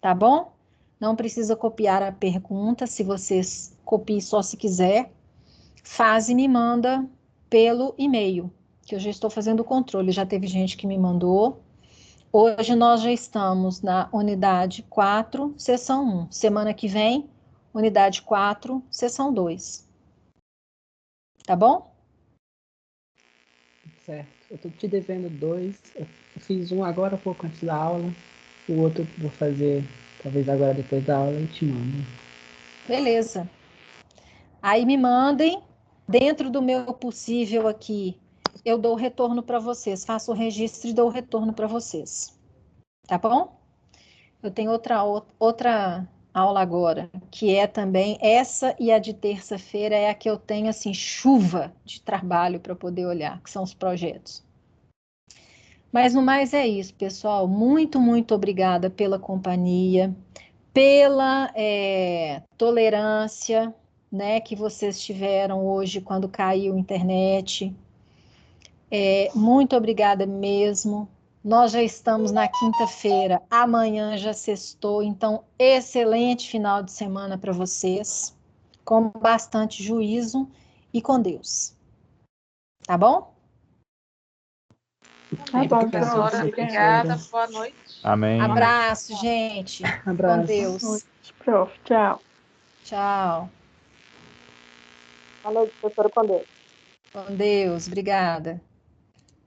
tá bom? Não precisa copiar a pergunta, se vocês copiem só se quiser. Faz e me manda pelo e-mail, que eu já estou fazendo o controle, já teve gente que me mandou. Hoje nós já estamos na unidade 4, seção 1. Semana que vem, unidade 4, seção 2. Tá bom? Certo. Eu tô te devendo 2. Eu fiz um agora, pouco antes da aula. O outro eu vou fazer, talvez agora depois da aula, e te mando. Beleza. Aí me mandem, dentro do meu possível aqui, eu dou o retorno para vocês. Faço o registro e dou o retorno para vocês. Tá bom? Eu tenho outra aula agora, que é também essa, e a de terça-feira é a que eu tenho assim chuva de trabalho para poder olhar, que são os projetos. Mas no mais é isso, pessoal. Muito, muito obrigada pela companhia, pela tolerância, né, que vocês tiveram hoje quando caiu a internet. Muito obrigada mesmo. Nós já estamos na quinta-feira, amanhã já sextou, então excelente final de semana para vocês, com bastante juízo e com Deus. Tá bom? Tá bom, Obrigado, professora. Obrigada. Boa noite. Amém. Abraço, gente. Abraço. Com Deus. Boa noite, prof. Tchau. Tchau. Boa noite, professora. Com Deus. Com Deus. Obrigada.